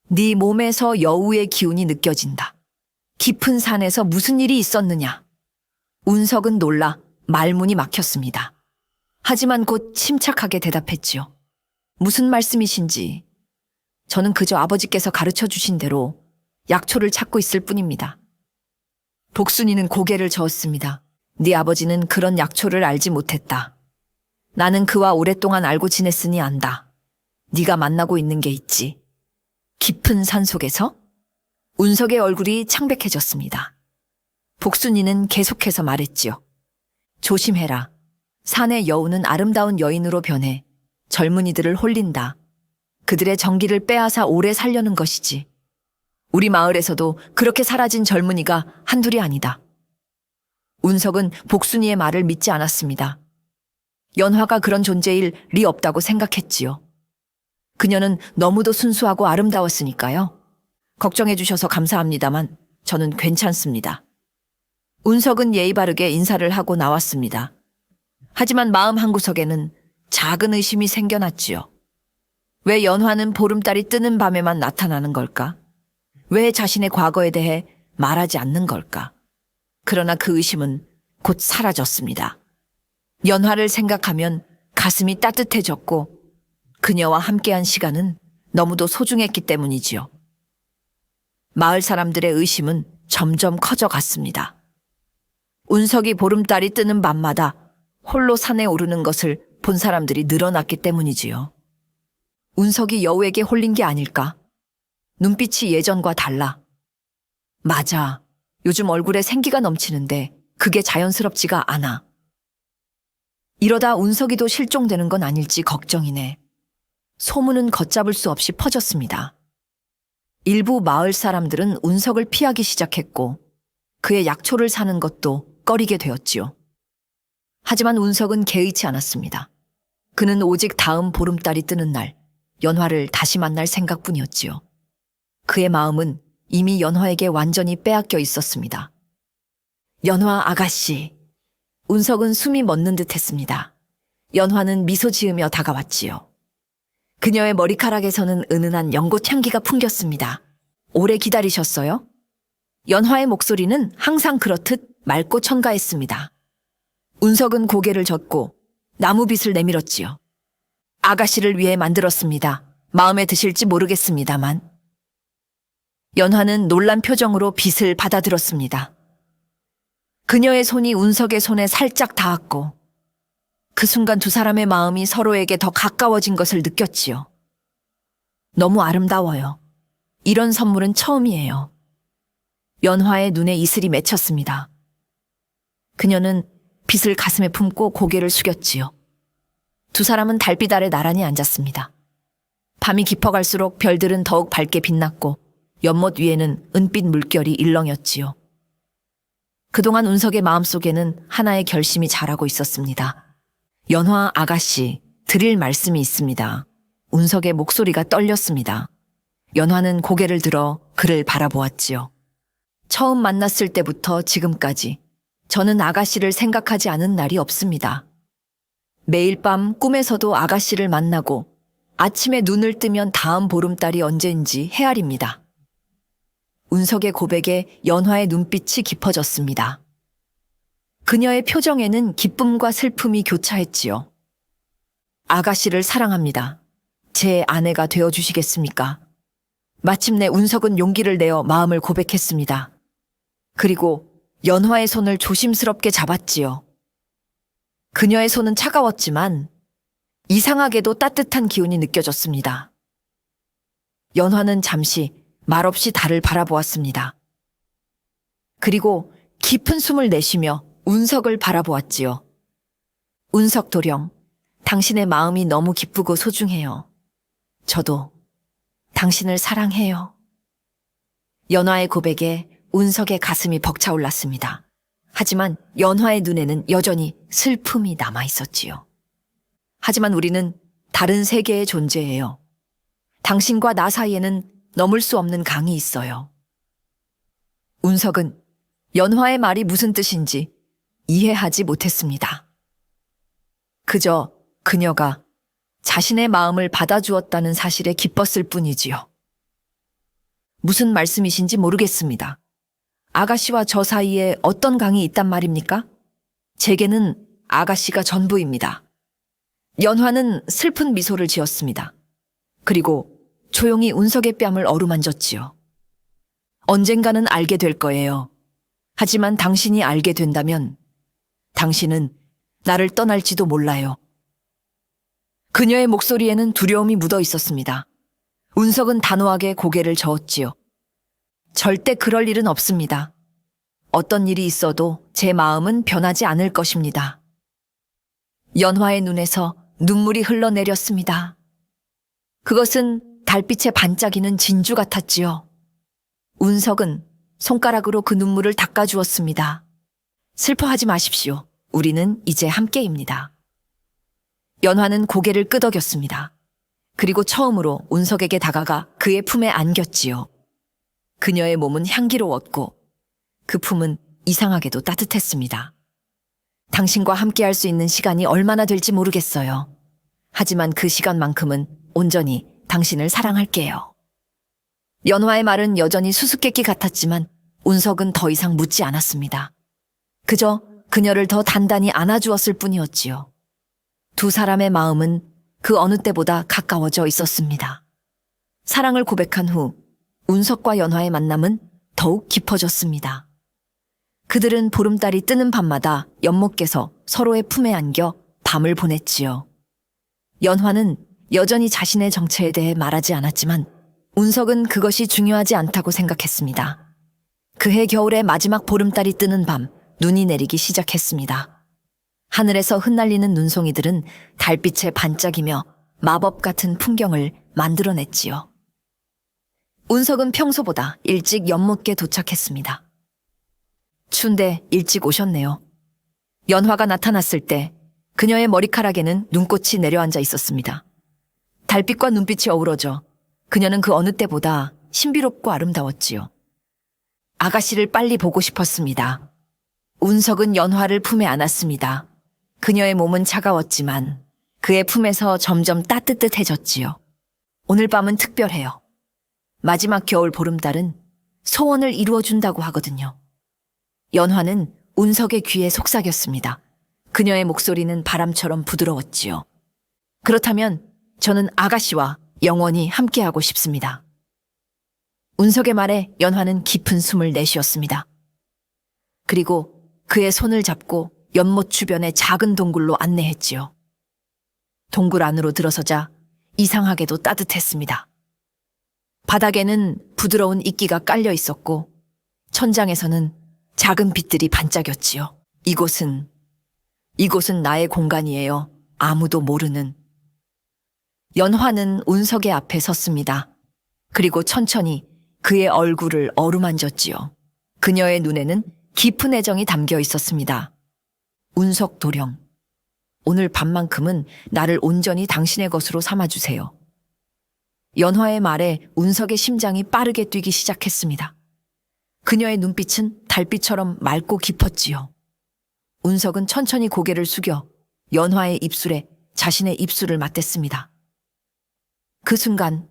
네 몸에서 여우의 기운이 느껴진다. 깊은 산에서 무슨 일이 있었느냐? 운석은 놀라 말문이 막혔습니다. 하지만 곧 침착하게 대답했지요. 무슨 말씀이신지. 저는 그저 아버지께서 가르쳐 주신 대로 약초를 찾고 있을 뿐입니다. 복순이는 고개를 저었습니다. 네 아버지는 그런 약초를 알지 못했다. 나는 그와 오랫동안 알고 지냈으니 안다. 네가 만나고 있는 게 있지. 깊은 산 속에서? 운석의 얼굴이 창백해졌습니다. 복순이는 계속해서 말했지요. 조심해라. 산의 여우는 아름다운 여인으로 변해 젊은이들을 홀린다. 그들의 정기를 빼앗아 오래 살려는 것이지. 우리 마을에서도 그렇게 사라진 젊은이가 한둘이 아니다. 운석은 복순이의 말을 믿지 않았습니다. 연화가 그런 존재일 리 없다고 생각했지요. 그녀는 너무도 순수하고 아름다웠으니까요. 걱정해 주셔서 감사합니다만 저는 괜찮습니다. 운석은 예의 바르게 인사를 하고 나왔습니다. 하지만 마음 한구석에는 작은 의심이 생겨났지요. 왜 연화는 보름달이 뜨는 밤에만 나타나는 걸까? 왜 자신의 과거에 대해 말하지 않는 걸까? 그러나 그 의심은 곧 사라졌습니다. 연화를 생각하면 가슴이 따뜻해졌고 그녀와 함께한 시간은 너무도 소중했기 때문이지요. 마을 사람들의 의심은 점점 커져갔습니다. 운석이 보름달이 뜨는 밤마다 홀로 산에 오르는 것을 본 사람들이 늘어났기 때문이지요. 운석이 여우에게 홀린 게 아닐까? 눈빛이 예전과 달라. 맞아. 요즘 얼굴에 생기가 넘치는데 그게 자연스럽지가 않아. 이러다 운석이도 실종되는 건 아닐지 걱정이네. 소문은 걷잡을 수 없이 퍼졌습니다. 일부 마을 사람들은 운석을 피하기 시작했고 그의 약초를 사는 것도 꺼리게 되었지요. 하지만 운석은 개의치 않았습니다. 그는 오직 다음 보름달이 뜨는 날 연화를 다시 만날 생각뿐이었지요. 그의 마음은 이미 연화에게 완전히 빼앗겨 있었습니다. 연화 아가씨. 운석은 숨이 멎는 듯 했습니다. 연화는 미소 지으며 다가왔지요. 그녀의 머리카락에서는 은은한 연꽃 향기가 풍겼습니다. 오래 기다리셨어요? 연화의 목소리는 항상 그렇듯 맑고 천가했습니다. 운석은 고개를 젓고 나무빗을 내밀었지요. 아가씨를 위해 만들었습니다. 마음에 드실지 모르겠습니다만. 연화는 놀란 표정으로 빗을 받아들었습니다. 그녀의 손이 운석의 손에 살짝 닿았고 그 순간 두 사람의 마음이 서로에게 더 가까워진 것을 느꼈지요. 너무 아름다워요. 이런 선물은 처음이에요. 연화의 눈에 이슬이 맺혔습니다. 그녀는 빗을 가슴에 품고 고개를 숙였지요. 두 사람은 달빛 아래 나란히 앉았습니다. 밤이 깊어갈수록 별들은 더욱 밝게 빛났고 연못 위에는 은빛 물결이 일렁였지요. 그동안 운석의 마음속에는 하나의 결심이 자라고 있었습니다. 연화 아가씨, 드릴 말씀이 있습니다. 운석의 목소리가 떨렸습니다. 연화는 고개를 들어 그를 바라보았지요. 처음 만났을 때부터 지금까지 저는 아가씨를 생각하지 않은 날이 없습니다. 매일 밤 꿈에서도 아가씨를 만나고 아침에 눈을 뜨면 다음 보름달이 언제인지 헤아립니다. 운석의 고백에 연화의 눈빛이 깊어졌습니다. 그녀의 표정에는 기쁨과 슬픔이 교차했지요. 아가씨를 사랑합니다. 제 아내가 되어주시겠습니까? 마침내 운석은 용기를 내어 마음을 고백했습니다. 그리고 연화의 손을 조심스럽게 잡았지요. 그녀의 손은 차가웠지만 이상하게도 따뜻한 기운이 느껴졌습니다. 연화는 잠시 말없이 달을 바라보았습니다. 그리고 깊은 숨을 내쉬며 운석을 바라보았지요. 운석 도령, 당신의 마음이 너무 기쁘고 소중해요. 저도 당신을 사랑해요. 연화의 고백에 운석의 가슴이 벅차올랐습니다. 하지만 연화의 눈에는 여전히 슬픔이 남아 있었지요. 하지만 우리는 다른 세계의 존재예요. 당신과 나 사이에는 넘을 수 없는 강이 있어요. 운석은 연화의 말이 무슨 뜻인지 이해하지 못했습니다. 그저 그녀가 자신의 마음을 받아주었다는 사실에 기뻤을 뿐이지요. 무슨 말씀이신지 모르겠습니다. 아가씨와 저 사이에 어떤 강이 있단 말입니까? 제게는 아가씨가 전부입니다. 연화는 슬픈 미소를 지었습니다. 그리고 조용히 운석의 뺨을 어루만졌지요. 언젠가는 알게 될 거예요. 하지만 당신이 알게 된다면 당신은 나를 떠날지도 몰라요. 그녀의 목소리에는 두려움이 묻어 있었습니다. 운석은 단호하게 고개를 저었지요. 절대 그럴 일은 없습니다. 어떤 일이 있어도 제 마음은 변하지 않을 것입니다. 연화의 눈에서 눈물이 흘러내렸습니다. 그것은 달빛에 반짝이는 진주 같았지요. 운석은 손가락으로 그 눈물을 닦아주었습니다. 슬퍼하지 마십시오. 우리는 이제 함께입니다. 연화는 고개를 끄덕였습니다. 그리고 처음으로 운석에게 다가가 그의 품에 안겼지요. 그녀의 몸은 향기로웠고 그 품은 이상하게도 따뜻했습니다. 당신과 함께할 수 있는 시간이 얼마나 될지 모르겠어요. 하지만 그 시간만큼은 온전히 당신을 사랑할게요. 연화의 말은 여전히 수수께끼 같았지만 운석은 더 이상 묻지 않았습니다. 그저 그녀를 더 단단히 안아주었을 뿐이었지요. 두 사람의 마음은 그 어느 때보다 가까워져 있었습니다. 사랑을 고백한 후 운석과 연화의 만남은 더욱 깊어졌습니다. 그들은 보름달이 뜨는 밤마다 연못께서 서로의 품에 안겨 밤을 보냈지요. 연화는 여전히 자신의 정체에 대해 말하지 않았지만 운석은 그것이 중요하지 않다고 생각했습니다. 그해 겨울의 마지막 보름달이 뜨는 밤, 눈이 내리기 시작했습니다. 하늘에서 흩날리는 눈송이들은 달빛에 반짝이며 마법 같은 풍경을 만들어냈지요. 운석은 평소보다 일찍 연못께 도착했습니다. 추운데 일찍 오셨네요. 연화가 나타났을 때 그녀의 머리카락에는 눈꽃이 내려앉아 있었습니다. 달빛과 눈빛이 어우러져 그녀는 그 어느 때보다 신비롭고 아름다웠지요. 아가씨를 빨리 보고 싶었습니다. 운석은 연화를 품에 안았습니다. 그녀의 몸은 차가웠지만 그의 품에서 점점 따뜻해졌지요. 오늘 밤은 특별해요. 마지막 겨울 보름달은 소원을 이루어준다고 하거든요. 연화는 운석의 귀에 속삭였습니다. 그녀의 목소리는 바람처럼 부드러웠지요. 그렇다면 저는 아가씨와 영원히 함께하고 싶습니다. 운석의 말에 연화는 깊은 숨을 내쉬었습니다. 그리고 그의 손을 잡고 연못 주변의 작은 동굴로 안내했지요. 동굴 안으로 들어서자 이상하게도 따뜻했습니다. 바닥에는 부드러운 이끼가 깔려 있었고 천장에서는 작은 빛들이 반짝였지요. 이곳은 나의 공간이에요. 아무도 모르는. 연화는 운석의 앞에 섰습니다. 그리고 천천히 그의 얼굴을 어루만졌지요. 그녀의 눈에는 깊은 애정이 담겨 있었습니다. 운석 도령, 오늘 밤만큼은 나를 온전히 당신의 것으로 삼아주세요. 연화의 말에 운석의 심장이 빠르게 뛰기 시작했습니다. 그녀의 눈빛은 달빛처럼 맑고 깊었지요. 운석은 천천히 고개를 숙여 연화의 입술에 자신의 입술을 맞댔습니다. 그 순간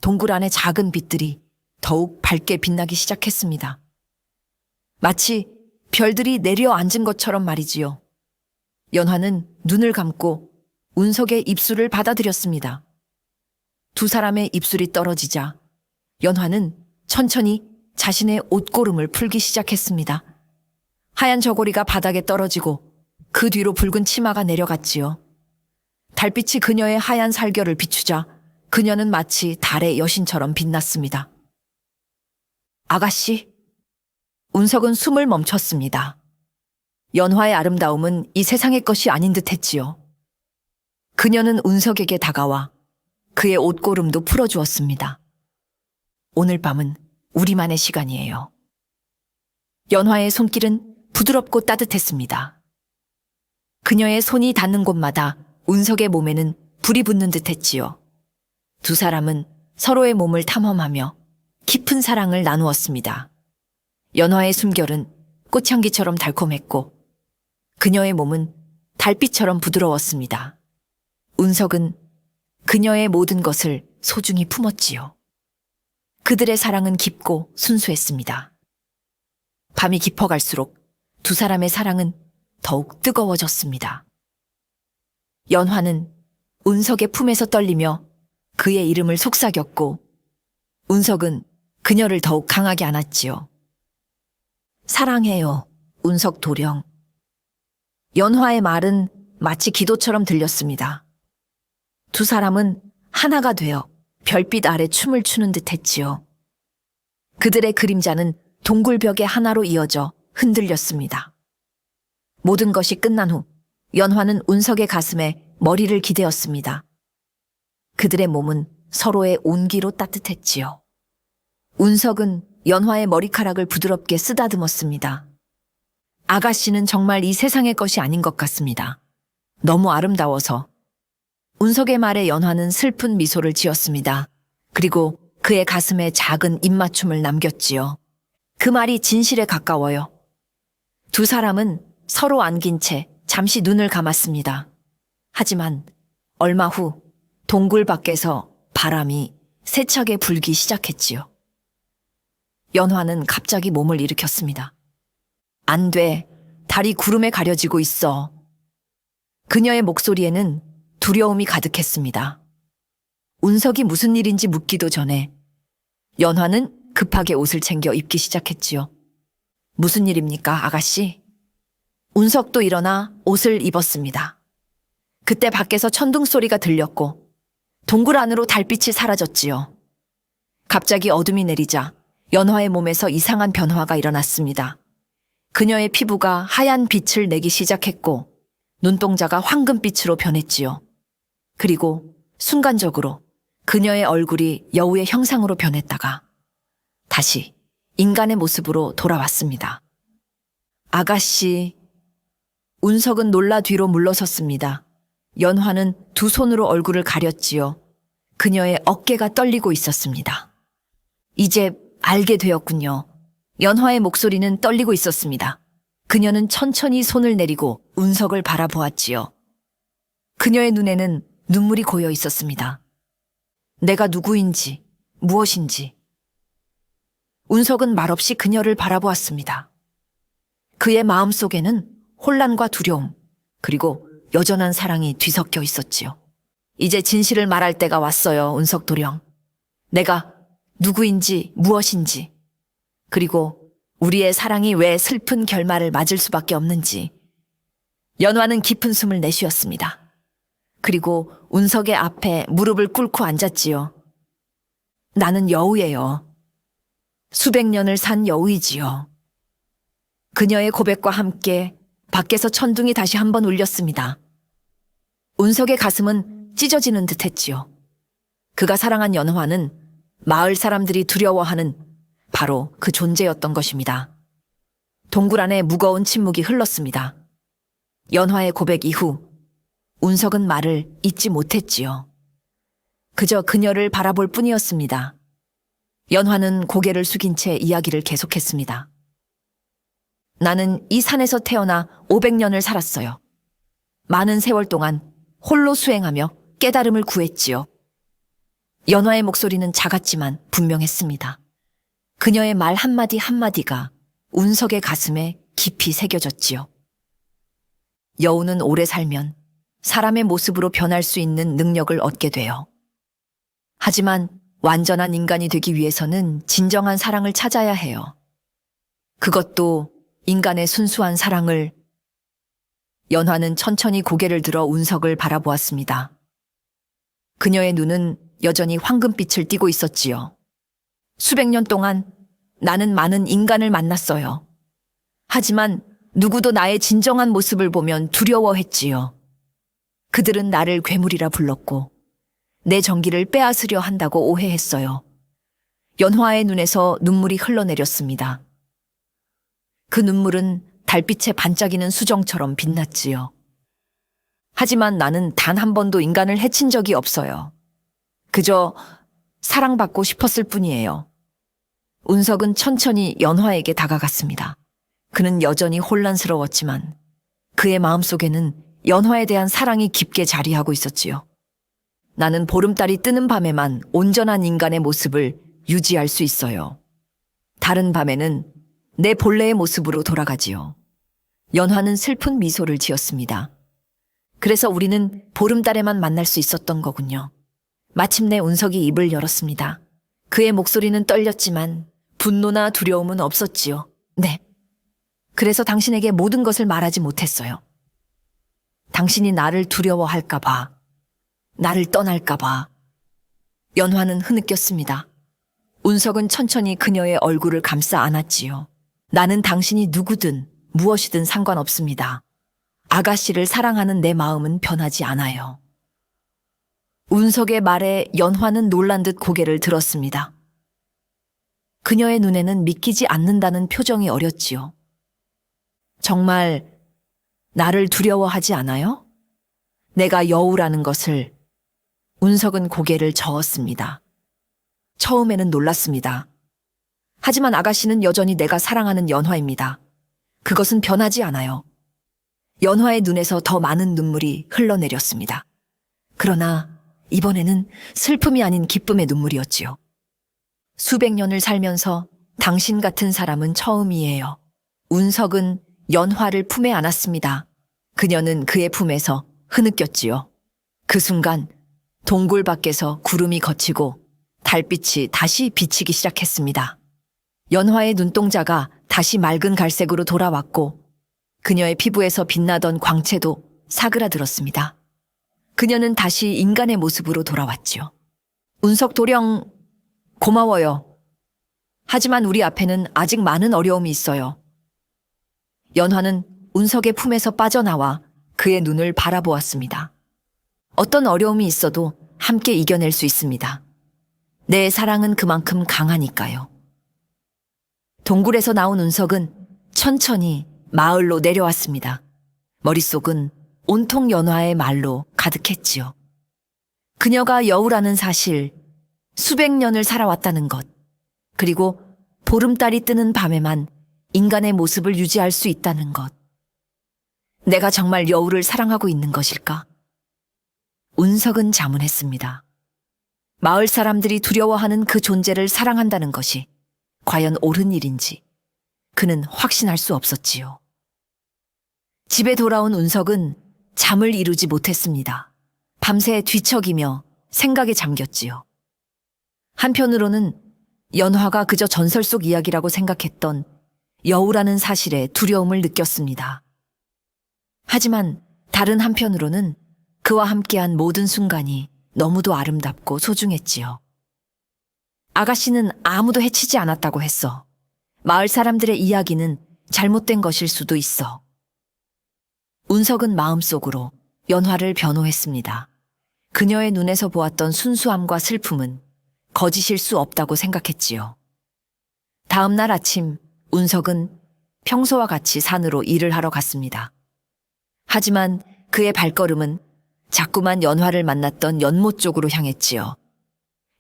동굴 안의 작은 빛들이 더욱 밝게 빛나기 시작했습니다. 마치 별들이 내려앉은 것처럼 말이지요. 연화는 눈을 감고 운석의 입술을 받아들였습니다. 두 사람의 입술이 떨어지자 연화는 천천히 자신의 옷고름을 풀기 시작했습니다. 하얀 저고리가 바닥에 떨어지고 그 뒤로 붉은 치마가 내려갔지요. 달빛이 그녀의 하얀 살결을 비추자 그녀는 마치 달의 여신처럼 빛났습니다. 아가씨, 운석은 숨을 멈췄습니다. 연화의 아름다움은 이 세상의 것이 아닌 듯 했지요. 그녀는 운석에게 다가와 그의 옷고름도 풀어주었습니다. 오늘 밤은 우리만의 시간이에요. 연화의 손길은 부드럽고 따뜻했습니다. 그녀의 손이 닿는 곳마다 운석의 몸에는 불이 붙는 듯 했지요. 두 사람은 서로의 몸을 탐험하며 깊은 사랑을 나누었습니다. 연화의 숨결은 꽃향기처럼 달콤했고 그녀의 몸은 달빛처럼 부드러웠습니다. 운석은 그녀의 모든 것을 소중히 품었지요. 그들의 사랑은 깊고 순수했습니다. 밤이 깊어갈수록 두 사람의 사랑은 더욱 뜨거워졌습니다. 연화는 운석의 품에서 떨리며 그의 이름을 속삭였고 운석은 그녀를 더욱 강하게 안았지요. 사랑해요, 운석 도령. 연화의 말은 마치 기도처럼 들렸습니다. 두 사람은 하나가 되어 별빛 아래 춤을 추는 듯 했지요. 그들의 그림자는 동굴벽의 하나로 이어져 흔들렸습니다. 모든 것이 끝난 후 연화는 운석의 가슴에 머리를 기대었습니다. 그들의 몸은 서로의 온기로 따뜻했지요. 운석은 연화의 머리카락을 부드럽게 쓰다듬었습니다. 아가씨는 정말 이 세상의 것이 아닌 것 같습니다. 너무 아름다워서. 운석의 말에 연화는 슬픈 미소를 지었습니다. 그리고 그의 가슴에 작은 입맞춤을 남겼지요. 그 말이 진실에 가까워요. 두 사람은 서로 안긴 채 잠시 눈을 감았습니다. 하지만 얼마 후 동굴 밖에서 바람이 세차게 불기 시작했지요. 연화는 갑자기 몸을 일으켰습니다. 안 돼. 달이 구름에 가려지고 있어. 그녀의 목소리에는 두려움이 가득했습니다. 운석이 무슨 일인지 묻기도 전에 연화는 급하게 옷을 챙겨 입기 시작했지요. 무슨 일입니까, 아가씨? 운석도 일어나 옷을 입었습니다. 그때 밖에서 천둥 소리가 들렸고 동굴 안으로 달빛이 사라졌지요. 갑자기 어둠이 내리자 연화의 몸에서 이상한 변화가 일어났습니다. 그녀의 피부가 하얀 빛을 내기 시작했고 눈동자가 황금빛으로 변했지요. 그리고 순간적으로 그녀의 얼굴이 여우의 형상으로 변했다가 다시 인간의 모습으로 돌아왔습니다. 아가씨, 운석은 놀라 뒤로 물러섰습니다. 연화는 두 손으로 얼굴을 가렸지요. 그녀의 어깨가 떨리고 있었습니다. 이제 알게 되었군요. 연화의 목소리는 떨리고 있었습니다. 그녀는 천천히 손을 내리고 운석을 바라보았지요. 그녀의 눈에는 눈물이 고여 있었습니다. 내가 누구인지, 무엇인지. 운석은 말없이 그녀를 바라보았습니다. 그의 마음속에는 혼란과 두려움, 그리고 여전한 사랑이 뒤섞여 있었지요. 이제 진실을 말할 때가 왔어요, 운석 도령. 내가 누구인지, 무엇인지, 그리고 우리의 사랑이 왜 슬픈 결말을 맞을 수밖에 없는지. 연화는 깊은 숨을 내쉬었습니다. 그리고 운석의 앞에 무릎을 꿇고 앉았지요. 나는 여우예요. 수백 년을 산 여우이지요. 그녀의 고백과 함께 밖에서 천둥이 다시 한번 울렸습니다. 운석의 가슴은 찢어지는 듯 했지요. 그가 사랑한 연화는 마을 사람들이 두려워하는 바로 그 존재였던 것입니다. 동굴 안에 무거운 침묵이 흘렀습니다. 연화의 고백 이후 운석은 말을 잇지 못했지요. 그저 그녀를 바라볼 뿐이었습니다. 연화는 고개를 숙인 채 이야기를 계속했습니다. 나는 이 산에서 태어나 500년을 살았어요. 많은 세월 동안 홀로 수행하며 깨달음을 구했지요. 연화의 목소리는 작았지만 분명했습니다. 그녀의 말 한마디 한마디가 운석의 가슴에 깊이 새겨졌지요. 여우는 오래 살면 사람의 모습으로 변할 수 있는 능력을 얻게 돼요. 하지만 완전한 인간이 되기 위해서는 진정한 사랑을 찾아야 해요. 그것도 인간의 순수한 사랑을. 연화는 천천히 고개를 들어 운석을 바라보았습니다. 그녀의 눈은 여전히 황금빛을 띠고 있었지요. 수백 년 동안 나는 많은 인간을 만났어요. 하지만 누구도 나의 진정한 모습을 보면 두려워했지요. 그들은 나를 괴물이라 불렀고 내 정기를 빼앗으려 한다고 오해했어요. 연화의 눈에서 눈물이 흘러내렸습니다. 그 눈물은 달빛에 반짝이는 수정처럼 빛났지요. 하지만 나는 단 한 번도 인간을 해친 적이 없어요. 그저 사랑받고 싶었을 뿐이에요. 운석은 천천히 연화에게 다가갔습니다. 그는 여전히 혼란스러웠지만 그의 마음속에는 연화에 대한 사랑이 깊게 자리하고 있었지요. 나는 보름달이 뜨는 밤에만 온전한 인간의 모습을 유지할 수 있어요. 다른 밤에는 내 본래의 모습으로 돌아가지요. 연화는 슬픈 미소를 지었습니다. 그래서 우리는 보름달에만 만날 수 있었던 거군요. 마침내 운석이 입을 열었습니다. 그의 목소리는 떨렸지만 분노나 두려움은 없었지요. 네. 그래서 당신에게 모든 것을 말하지 못했어요. 당신이 나를 두려워할까봐, 나를 떠날까봐. 연화는 흐느꼈습니다. 운석은 천천히 그녀의 얼굴을 감싸 안았지요. 나는 당신이 누구든 무엇이든 상관없습니다. 아가씨를 사랑하는 내 마음은 변하지 않아요. 운석의 말에 연화는 놀란 듯 고개를 들었습니다. 그녀의 눈에는 믿기지 않는다는 표정이 어렸지요. 정말 나를 두려워하지 않아요? 내가 여우라는 것을. 운석은 고개를 저었습니다. 처음에는 놀랐습니다. 하지만 아가씨는 여전히 내가 사랑하는 연화입니다. 그것은 변하지 않아요. 연화의 눈에서 더 많은 눈물이 흘러내렸습니다. 그러나 이번에는 슬픔이 아닌 기쁨의 눈물이었지요. 수백 년을 살면서 당신 같은 사람은 처음이에요. 운석은 연화를 품에 안았습니다. 그녀는 그의 품에서 흐느꼈지요. 그 순간 동굴 밖에서 구름이 걷히고 달빛이 다시 비치기 시작했습니다. 연화의 눈동자가 다시 맑은 갈색으로 돌아왔고 그녀의 피부에서 빛나던 광채도 사그라들었습니다. 그녀는 다시 인간의 모습으로 돌아왔지요. 운석 도령, 고마워요. 하지만 우리 앞에는 아직 많은 어려움이 있어요. 연화는 운석의 품에서 빠져나와 그의 눈을 바라보았습니다. 어떤 어려움이 있어도 함께 이겨낼 수 있습니다. 내 사랑은 그만큼 강하니까요. 동굴에서 나온 운석은 천천히 마을로 내려왔습니다. 머릿속은 온통 연화의 말로 가득했지요. 그녀가 여우라는 사실, 수백 년을 살아왔다는 것, 그리고 보름달이 뜨는 밤에만 인간의 모습을 유지할 수 있다는 것. 내가 정말 여우를 사랑하고 있는 것일까? 운석은 자문했습니다. 마을 사람들이 두려워하는 그 존재를 사랑한다는 것이 과연 옳은 일인지 그는 확신할 수 없었지요. 집에 돌아온 운석은 잠을 이루지 못했습니다. 밤새 뒤척이며 생각에 잠겼지요. 한편으로는 연화가 그저 전설 속 이야기라고 생각했던 여우라는 사실에 두려움을 느꼈습니다. 하지만 다른 한편으로는 그와 함께한 모든 순간이 너무도 아름답고 소중했지요. 아가씨는 아무도 해치지 않았다고 했어. 마을 사람들의 이야기는 잘못된 것일 수도 있어. 운석은 마음속으로 연화를 변호했습니다. 그녀의 눈에서 보았던 순수함과 슬픔은 거짓일 수 없다고 생각했지요. 다음 날 아침 운석은 평소와 같이 산으로 일을 하러 갔습니다. 하지만 그의 발걸음은 자꾸만 연화를 만났던 연못 쪽으로 향했지요.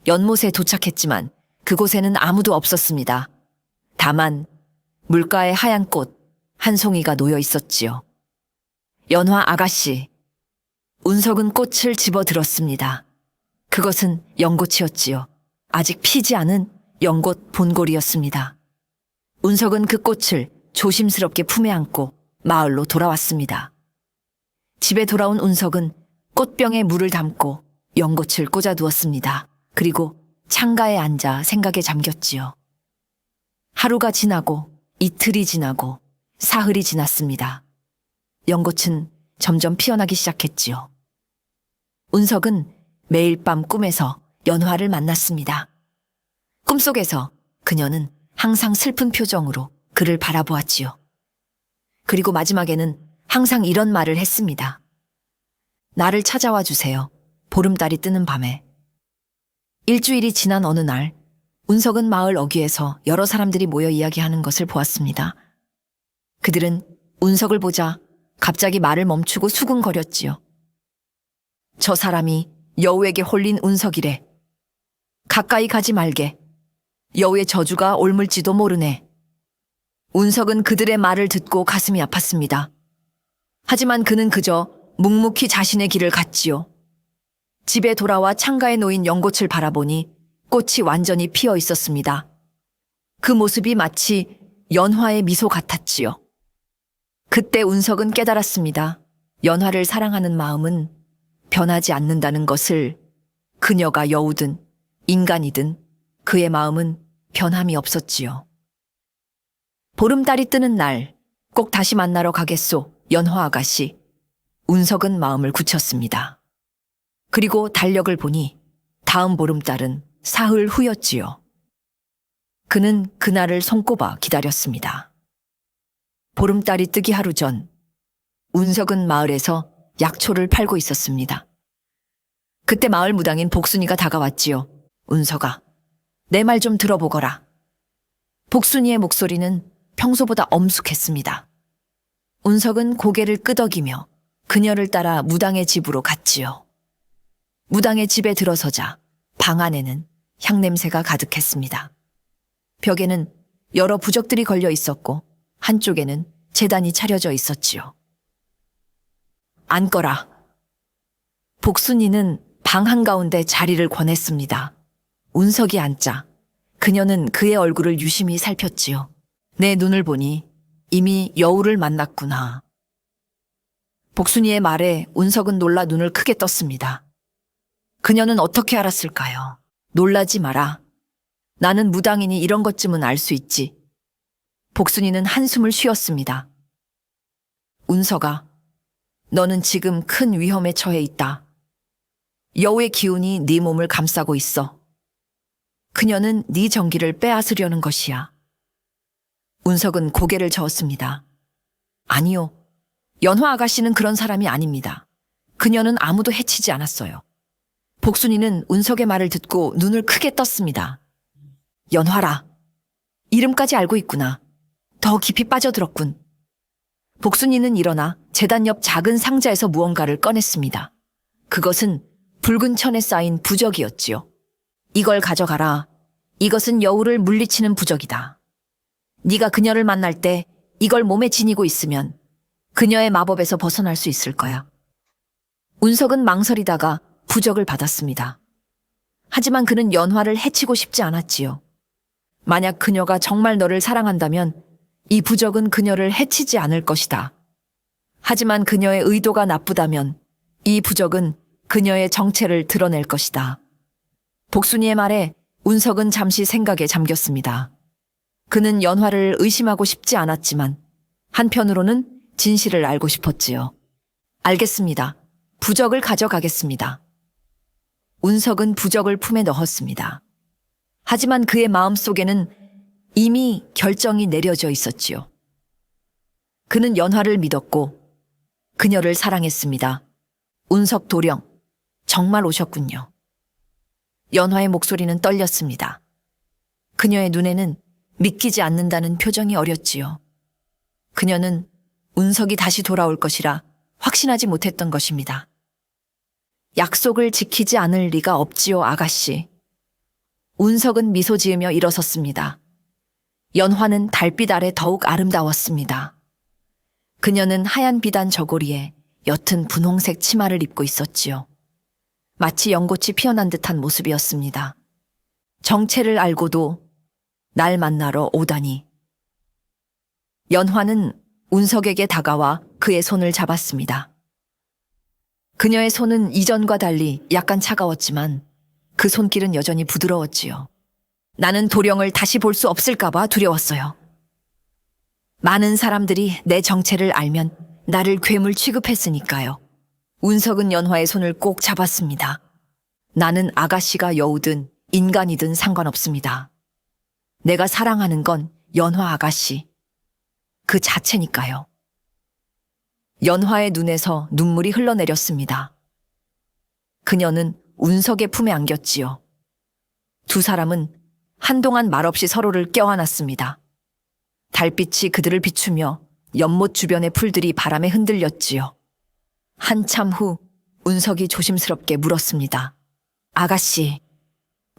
연못에 도착했지만 그곳에는 아무도 없었습니다. 다만 물가에 하얀 꽃 한 송이가 놓여 있었지요. 연화 아가씨. 운석은 꽃을 집어들었습니다. 그것은 연꽃이었지요. 아직 피지 않은 연꽃 본골이었습니다. 운석은 그 꽃을 조심스럽게 품에 안고 마을로 돌아왔습니다. 집에 돌아온 운석은 꽃병에 물을 담고 연꽃을 꽂아두었습니다. 그리고 창가에 앉아 생각에 잠겼지요. 하루가 지나고 이틀이 지나고 사흘이 지났습니다. 연꽃은 점점 피어나기 시작했지요. 운석은 매일 밤 꿈에서 연화를 만났습니다. 꿈속에서 그녀는 항상 슬픈 표정으로 그를 바라보았지요. 그리고 마지막에는 항상 이런 말을 했습니다. 나를 찾아와 주세요. 보름달이 뜨는 밤에. 일주일이 지난 어느 날, 운석은 마을 어귀에서 여러 사람들이 모여 이야기하는 것을 보았습니다. 그들은 운석을 보자 갑자기 말을 멈추고 수군거렸지요. 저 사람이 여우에게 홀린 운석이래. 가까이 가지 말게. 여우의 저주가 옮을지도 모르네. 운석은 그들의 말을 듣고 가슴이 아팠습니다. 하지만 그는 그저 묵묵히 자신의 길을 갔지요. 집에 돌아와 창가에 놓인 연꽃을 바라보니 꽃이 완전히 피어 있었습니다. 그 모습이 마치 연화의 미소 같았지요. 그때 운석은 깨달았습니다. 연화를 사랑하는 마음은 변하지 않는다는 것을. 그녀가 여우든 인간이든 그의 마음은 변함이 없었지요. 보름달이 뜨는 날 꼭 다시 만나러 가겠소, 연화 아가씨. 운석은 마음을 굳혔습니다. 그리고 달력을 보니 다음 보름달은 사흘 후였지요. 그는 그날을 손꼽아 기다렸습니다. 보름달이 뜨기 하루 전, 운석은 마을에서 약초를 팔고 있었습니다. 그때 마을 무당인 복순이가 다가왔지요. 운석아, 내 말 좀 들어보거라. 복순이의 목소리는 평소보다 엄숙했습니다. 운석은 고개를 끄덕이며 그녀를 따라 무당의 집으로 갔지요. 무당의 집에 들어서자 방 안에는 향냄새가 가득했습니다. 벽에는 여러 부적들이 걸려 있었고 한쪽에는 제단이 차려져 있었지요. 앉거라. 복순이는 방 한가운데 자리를 권했습니다. 운석이 앉자 그녀는 그의 얼굴을 유심히 살폈지요. 내 눈을 보니 이미 여우를 만났구나. 복순이의 말에 운석은 놀라 눈을 크게 떴습니다. 그녀는 어떻게 알았을까요? 놀라지 마라. 나는 무당이니 이런 것쯤은 알 수 있지. 복순이는 한숨을 쉬었습니다. 운석아, 너는 지금 큰 위험에 처해 있다. 여우의 기운이 네 몸을 감싸고 있어. 그녀는 네 정기를 빼앗으려는 것이야. 운석은 고개를 저었습니다. 아니요. 연화 아가씨는 그런 사람이 아닙니다. 그녀는 아무도 해치지 않았어요. 복순이는 운석의 말을 듣고 눈을 크게 떴습니다. 연화라. 이름까지 알고 있구나. 더 깊이 빠져들었군. 복순이는 일어나 재단 옆 작은 상자에서 무언가를 꺼냈습니다. 그것은 붉은 천에 쌓인 부적이었지요. 이걸 가져가라. 이것은 여우를 물리치는 부적이다. 네가 그녀를 만날 때 이걸 몸에 지니고 있으면 그녀의 마법에서 벗어날 수 있을 거야. 운석은 망설이다가 부적을 받았습니다. 하지만 그는 연화를 해치고 싶지 않았지요. 만약 그녀가 정말 너를 사랑한다면 이 부적은 그녀를 해치지 않을 것이다. 하지만 그녀의 의도가 나쁘다면 이 부적은 그녀의 정체를 드러낼 것이다. 복순이의 말에 운석은 잠시 생각에 잠겼습니다. 그는 연화를 의심하고 싶지 않았지만 한편으로는 진실을 알고 싶었지요. 알겠습니다. 부적을 가져가겠습니다. 운석은 부적을 품에 넣었습니다. 하지만 그의 마음속에는 이미 결정이 내려져 있었지요. 그는 연화를 믿었고 그녀를 사랑했습니다. 운석 도령, 정말 오셨군요. 연화의 목소리는 떨렸습니다. 그녀의 눈에는 믿기지 않는다는 표정이 어렸지요. 그녀는 운석이 다시 돌아올 것이라 확신하지 못했던 것입니다. 약속을 지키지 않을 리가 없지요, 아가씨. 운석은 미소 지으며 일어섰습니다. 연화는 달빛 아래 더욱 아름다웠습니다. 그녀는 하얀 비단 저고리에 옅은 분홍색 치마를 입고 있었지요. 마치 연꽃이 피어난 듯한 모습이었습니다. 정체를 알고도 날 만나러 오다니. 연화는 운석에게 다가와 그의 손을 잡았습니다. 그녀의 손은 이전과 달리 약간 차가웠지만 그 손길은 여전히 부드러웠지요. 나는 도령을 다시 볼 수 없을까봐 두려웠어요. 많은 사람들이 내 정체를 알면 나를 괴물 취급했으니까요. 운석은 연화의 손을 꼭 잡았습니다. 나는 아가씨가 여우든 인간이든 상관없습니다. 내가 사랑하는 건 연화 아가씨. 그 자체니까요. 연화의 눈에서 눈물이 흘러내렸습니다. 그녀는 운석의 품에 안겼지요. 두 사람은 한동안 말없이 서로를 껴안았습니다. 달빛이 그들을 비추며 연못 주변의 풀들이 바람에 흔들렸지요. 한참 후 운석이 조심스럽게 물었습니다. 아가씨,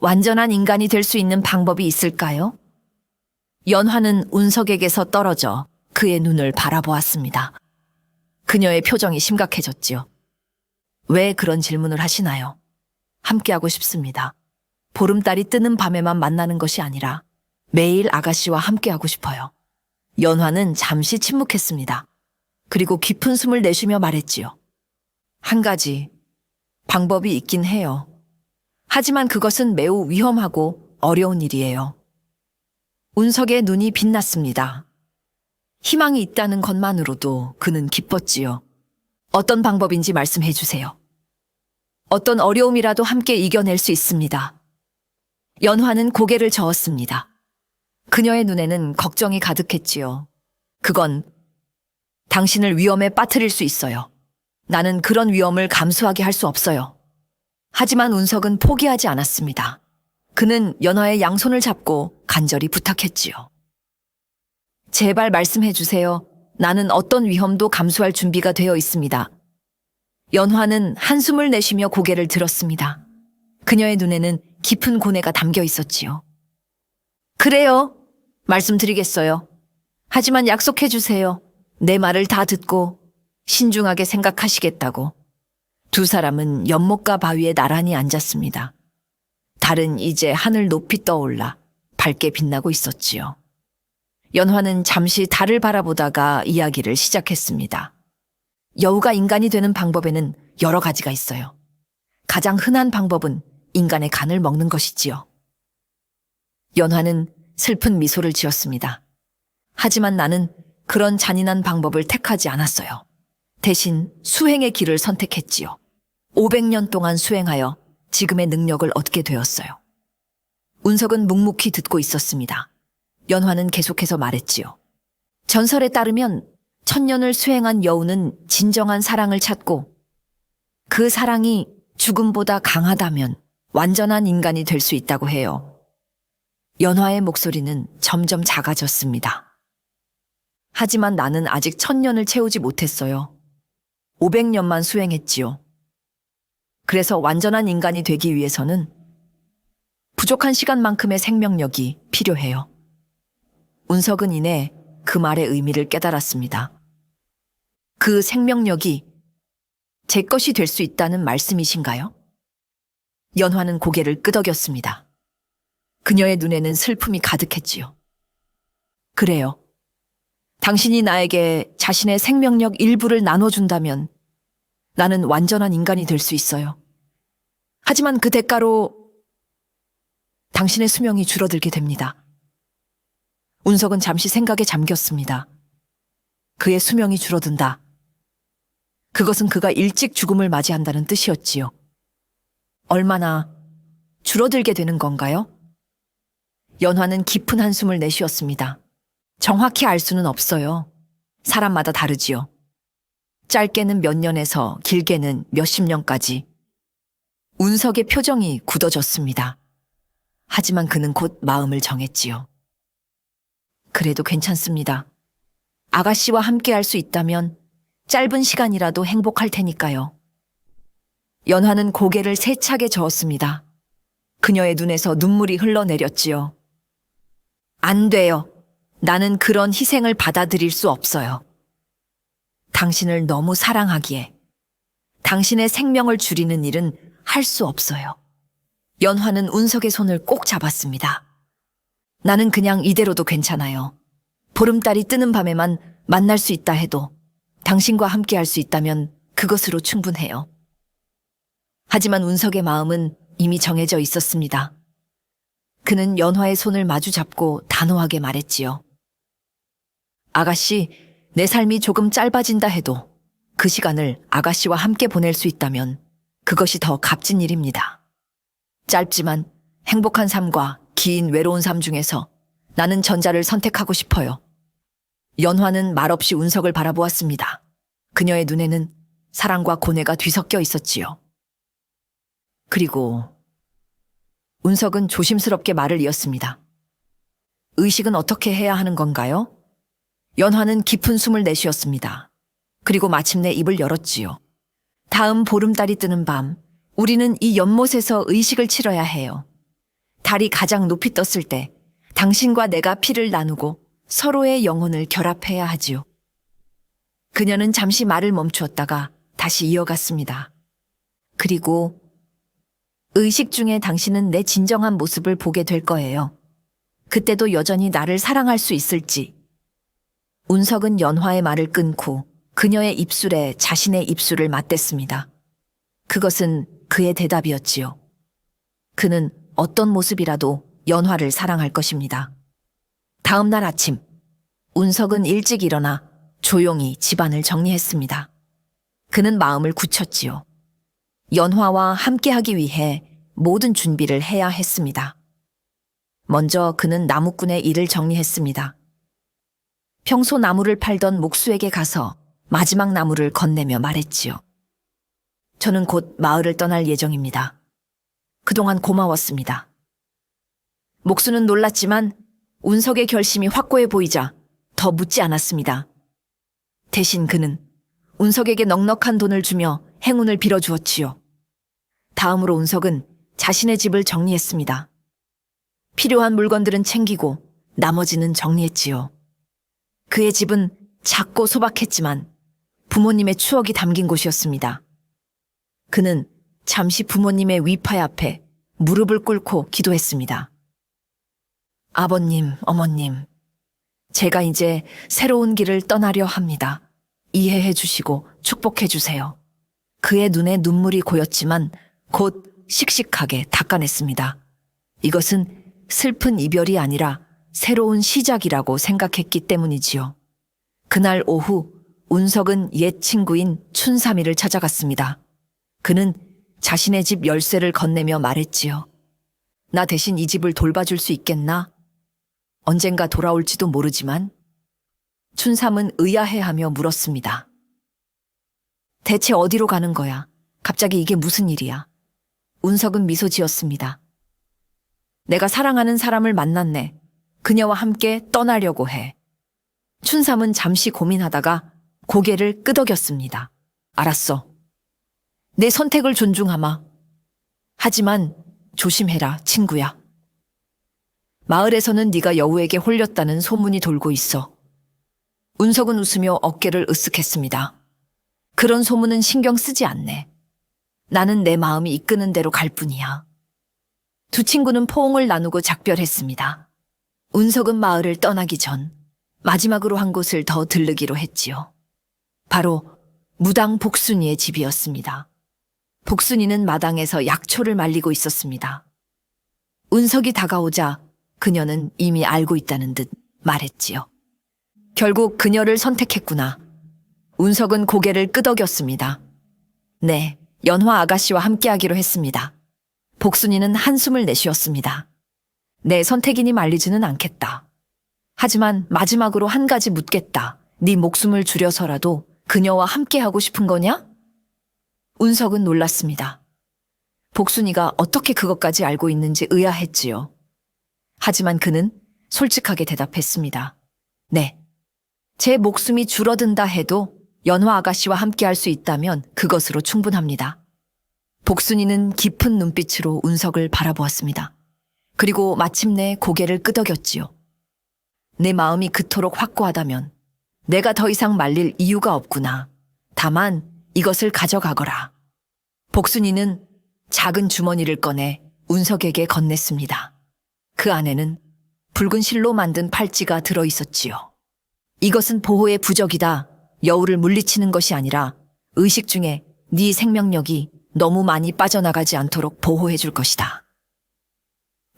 완전한 인간이 될 수 있는 방법이 있을까요? 연화는 운석에게서 떨어져 그의 눈을 바라보았습니다. 그녀의 표정이 심각해졌지요. 왜 그런 질문을 하시나요? 함께하고 싶습니다. 보름달이 뜨는 밤에만 만나는 것이 아니라 매일 아가씨와 함께하고 싶어요. 연화는 잠시 침묵했습니다. 그리고 깊은 숨을 내쉬며 말했지요. 한 가지 방법이 있긴 해요. 하지만 그것은 매우 위험하고 어려운 일이에요. 운석의 눈이 빛났습니다. 희망이 있다는 것만으로도 그는 기뻤지요. 어떤 방법인지 말씀해 주세요. 어떤 어려움이라도 함께 이겨낼 수 있습니다. 연화는 고개를 저었습니다. 그녀의 눈에는 걱정이 가득했지요. 그건 당신을 위험에 빠뜨릴 수 있어요. 나는 그런 위험을 감수하게 할 수 없어요. 하지만 운석은 포기하지 않았습니다. 그는 연화의 양손을 잡고 간절히 부탁했지요. 제발 말씀해 주세요. 나는 어떤 위험도 감수할 준비가 되어 있습니다. 연화는 한숨을 내쉬며 고개를 들었습니다. 그녀의 눈에는 깊은 고뇌가 담겨 있었지요. 그래요. 말씀드리겠어요. 하지만 약속해 주세요. 내 말을 다 듣고 신중하게 생각하시겠다고. 두 사람은 연못가 바위에 나란히 앉았습니다. 달은 이제 하늘 높이 떠올라 밝게 빛나고 있었지요. 연화는 잠시 달을 바라보다가 이야기를 시작했습니다. 여우가 인간이 되는 방법에는 여러 가지가 있어요. 가장 흔한 방법은 인간의 간을 먹는 것이지요. 연화는 슬픈 미소를 지었습니다. 하지만 나는 그런 잔인한 방법을 택하지 않았어요. 대신 수행의 길을 선택했지요. 500년 동안 수행하여 지금의 능력을 얻게 되었어요. 운석은 묵묵히 듣고 있었습니다. 연화는 계속해서 말했지요. 전설에 따르면 1000년을 수행한 여우는 진정한 사랑을 찾고 그 사랑이 죽음보다 강하다면 완전한 인간이 될 수 있다고 해요. 연화의 목소리는 점점 작아졌습니다. 하지만 나는 아직 1000년을 채우지 못했어요. 500년만 수행했지요. 그래서 완전한 인간이 되기 위해서는 부족한 시간만큼의 생명력이 필요해요. 운석은 이내 그 말의 의미를 깨달았습니다. 그 생명력이 제 것이 될 수 있다는 말씀이신가요? 연화는 고개를 끄덕였습니다. 그녀의 눈에는 슬픔이 가득했지요. 그래요. 당신이 나에게 자신의 생명력 일부를 나눠준다면 나는 완전한 인간이 될 수 있어요. 하지만 그 대가로 당신의 수명이 줄어들게 됩니다. 운석은 잠시 생각에 잠겼습니다. 그의 수명이 줄어든다. 그것은 그가 일찍 죽음을 맞이한다는 뜻이었지요. 얼마나 줄어들게 되는 건가요? 연화는 깊은 한숨을 내쉬었습니다. 정확히 알 수는 없어요. 사람마다 다르지요. 짧게는 몇 년에서 길게는 몇십 년까지. 운석의 표정이 굳어졌습니다. 하지만 그는 곧 마음을 정했지요. 그래도 괜찮습니다. 아가씨와 함께 할 수 있다면 짧은 시간이라도 행복할 테니까요. 연화는 고개를 세차게 저었습니다. 그녀의 눈에서 눈물이 흘러내렸지요. 안 돼요. 나는 그런 희생을 받아들일 수 없어요. 당신을 너무 사랑하기에 당신의 생명을 줄이는 일은 할 수 없어요. 연화는 운석의 손을 꼭 잡았습니다. 나는 그냥 이대로도 괜찮아요. 보름달이 뜨는 밤에만 만날 수 있다 해도 당신과 함께 할 수 있다면 그것으로 충분해요. 하지만 운석의 마음은 이미 정해져 있었습니다. 그는 연화의 손을 마주 잡고 단호하게 말했지요. 아가씨, 내 삶이 조금 짧아진다 해도 그 시간을 아가씨와 함께 보낼 수 있다면 그것이 더 값진 일입니다. 짧지만 행복한 삶과 긴 외로운 삶 중에서 나는 전자를 선택하고 싶어요. 연화는 말없이 운석을 바라보았습니다. 그녀의 눈에는 사랑과 고뇌가 뒤섞여 있었지요. 그리고 운석은 조심스럽게 말을 이었습니다. 의식은 어떻게 해야 하는 건가요? 연화는 깊은 숨을 내쉬었습니다. 그리고 마침내 입을 열었지요. 다음 보름달이 뜨는 밤, 우리는 이 연못에서 의식을 치러야 해요. 달이 가장 높이 떴을 때 당신과 내가 피를 나누고 서로의 영혼을 결합해야 하지요. 그녀는 잠시 말을 멈추었다가 다시 이어갔습니다. 그리고 의식 중에 당신은 내 진정한 모습을 보게 될 거예요. 그때도 여전히 나를 사랑할 수 있을지. 운석은 연화의 말을 끊고 그녀의 입술에 자신의 입술을 맞댔습니다. 그것은 그의 대답이었지요. 그는 어떤 모습이라도 연화를 사랑할 것입니다. 다음 날 아침, 운석은 일찍 일어나 조용히 집안을 정리했습니다. 그는 마음을 굳혔지요. 연화와 함께하기 위해 모든 준비를 해야 했습니다. 먼저 그는 나무꾼의 일을 정리했습니다. 평소 나무를 팔던 목수에게 가서 마지막 나무를 건네며 말했지요. 저는 곧 마을을 떠날 예정입니다. 그동안 고마웠습니다. 목수는 놀랐지만 운석의 결심이 확고해 보이자 더 묻지 않았습니다. 대신 그는 운석에게 넉넉한 돈을 주며 행운을 빌어주었지요. 다음으로 운석은 자신의 집을 정리했습니다. 필요한 물건들은 챙기고 나머지는 정리했지요. 그의 집은 작고 소박했지만 부모님의 추억이 담긴 곳이었습니다. 그는 잠시 부모님의 위파의 앞에 무릎을 꿇고 기도했습니다. 아버님, 어머님, 제가 이제 새로운 길을 떠나려 합니다. 이해해 주시고 축복해 주세요. 그의 눈에 눈물이 고였지만 곧 씩씩하게 닦아냈습니다. 이것은 슬픈 이별이 아니라 새로운 시작이라고 생각했기 때문이지요. 그날 오후 운석은 옛 친구인 춘삼이를 찾아갔습니다. 그는 자신의 집 열쇠를 건네며 말했지요. 나 대신 이 집을 돌봐줄 수 있겠나? 언젠가 돌아올지도 모르지만. 춘삼은 의아해하며 물었습니다. 대체 어디로 가는 거야? 갑자기 이게 무슨 일이야? 운석은 미소 지었습니다. 내가 사랑하는 사람을 만났네. 그녀와 함께 떠나려고 해. 춘삼은 잠시 고민하다가 고개를 끄덕였습니다. 알았어. 내 선택을 존중하마. 하지만 조심해라, 친구야. 마을에서는 네가 여우에게 홀렸다는 소문이 돌고 있어. 운석은 웃으며 어깨를 으쓱했습니다. 그런 소문은 신경 쓰지 않네. 나는 내 마음이 이끄는 대로 갈 뿐이야. 두 친구는 포옹을 나누고 작별했습니다. 운석은 마을을 떠나기 전 마지막으로 한 곳을 더 들르기로 했지요. 바로 무당 복순이의 집이었습니다. 복순이는 마당에서 약초를 말리고 있었습니다. 운석이 다가오자 그녀는 이미 알고 있다는 듯 말했지요. 결국 그녀를 선택했구나. 운석은 고개를 끄덕였습니다. 네, 연화 아가씨와 함께하기로 했습니다. 복순이는 한숨을 내쉬었습니다. 내 선택이니 말리지는 않겠다. 하지만 마지막으로 한 가지 묻겠다. 네 목숨을 줄여서라도 그녀와 함께하고 싶은 거냐? 운석은 놀랐습니다. 복순이가 어떻게 그것까지 알고 있는지 의아했지요. 하지만 그는 솔직하게 대답했습니다. 네. 제 목숨이 줄어든다 해도 연화 아가씨와 함께할 수 있다면 그것으로 충분합니다. 복순이는 깊은 눈빛으로 운석을 바라보았습니다. 그리고 마침내 고개를 끄덕였지요. 내 마음이 그토록 확고하다면 내가 더 이상 말릴 이유가 없구나. 다만 이것을 가져가거라. 복순이는 작은 주머니를 꺼내 운석에게 건넸습니다. 그 안에는 붉은 실로 만든 팔찌가 들어있었지요. 이것은 보호의 부적이다. 여우를 물리치는 것이 아니라 의식 중에 네 생명력이 너무 많이 빠져나가지 않도록 보호해 줄 것이다.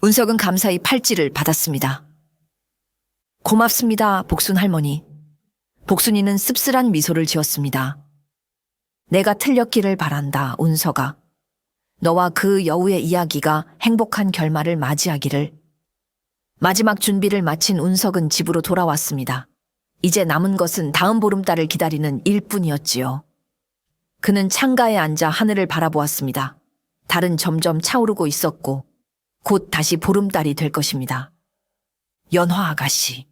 운석은 감사히 팔찌를 받았습니다. 고맙습니다, 복순 할머니. 복순이는 씁쓸한 미소를 지었습니다. 내가 틀렸기를 바란다, 운석아. 너와 그 여우의 이야기가 행복한 결말을 맞이하기를. 마지막 준비를 마친 운석은 집으로 돌아왔습니다. 이제 남은 것은 다음 보름달을 기다리는 일뿐이었지요. 그는 창가에 앉아 하늘을 바라보았습니다. 달은 점점 차오르고 있었고 곧 다시 보름달이 될 것입니다. 연화 아가씨,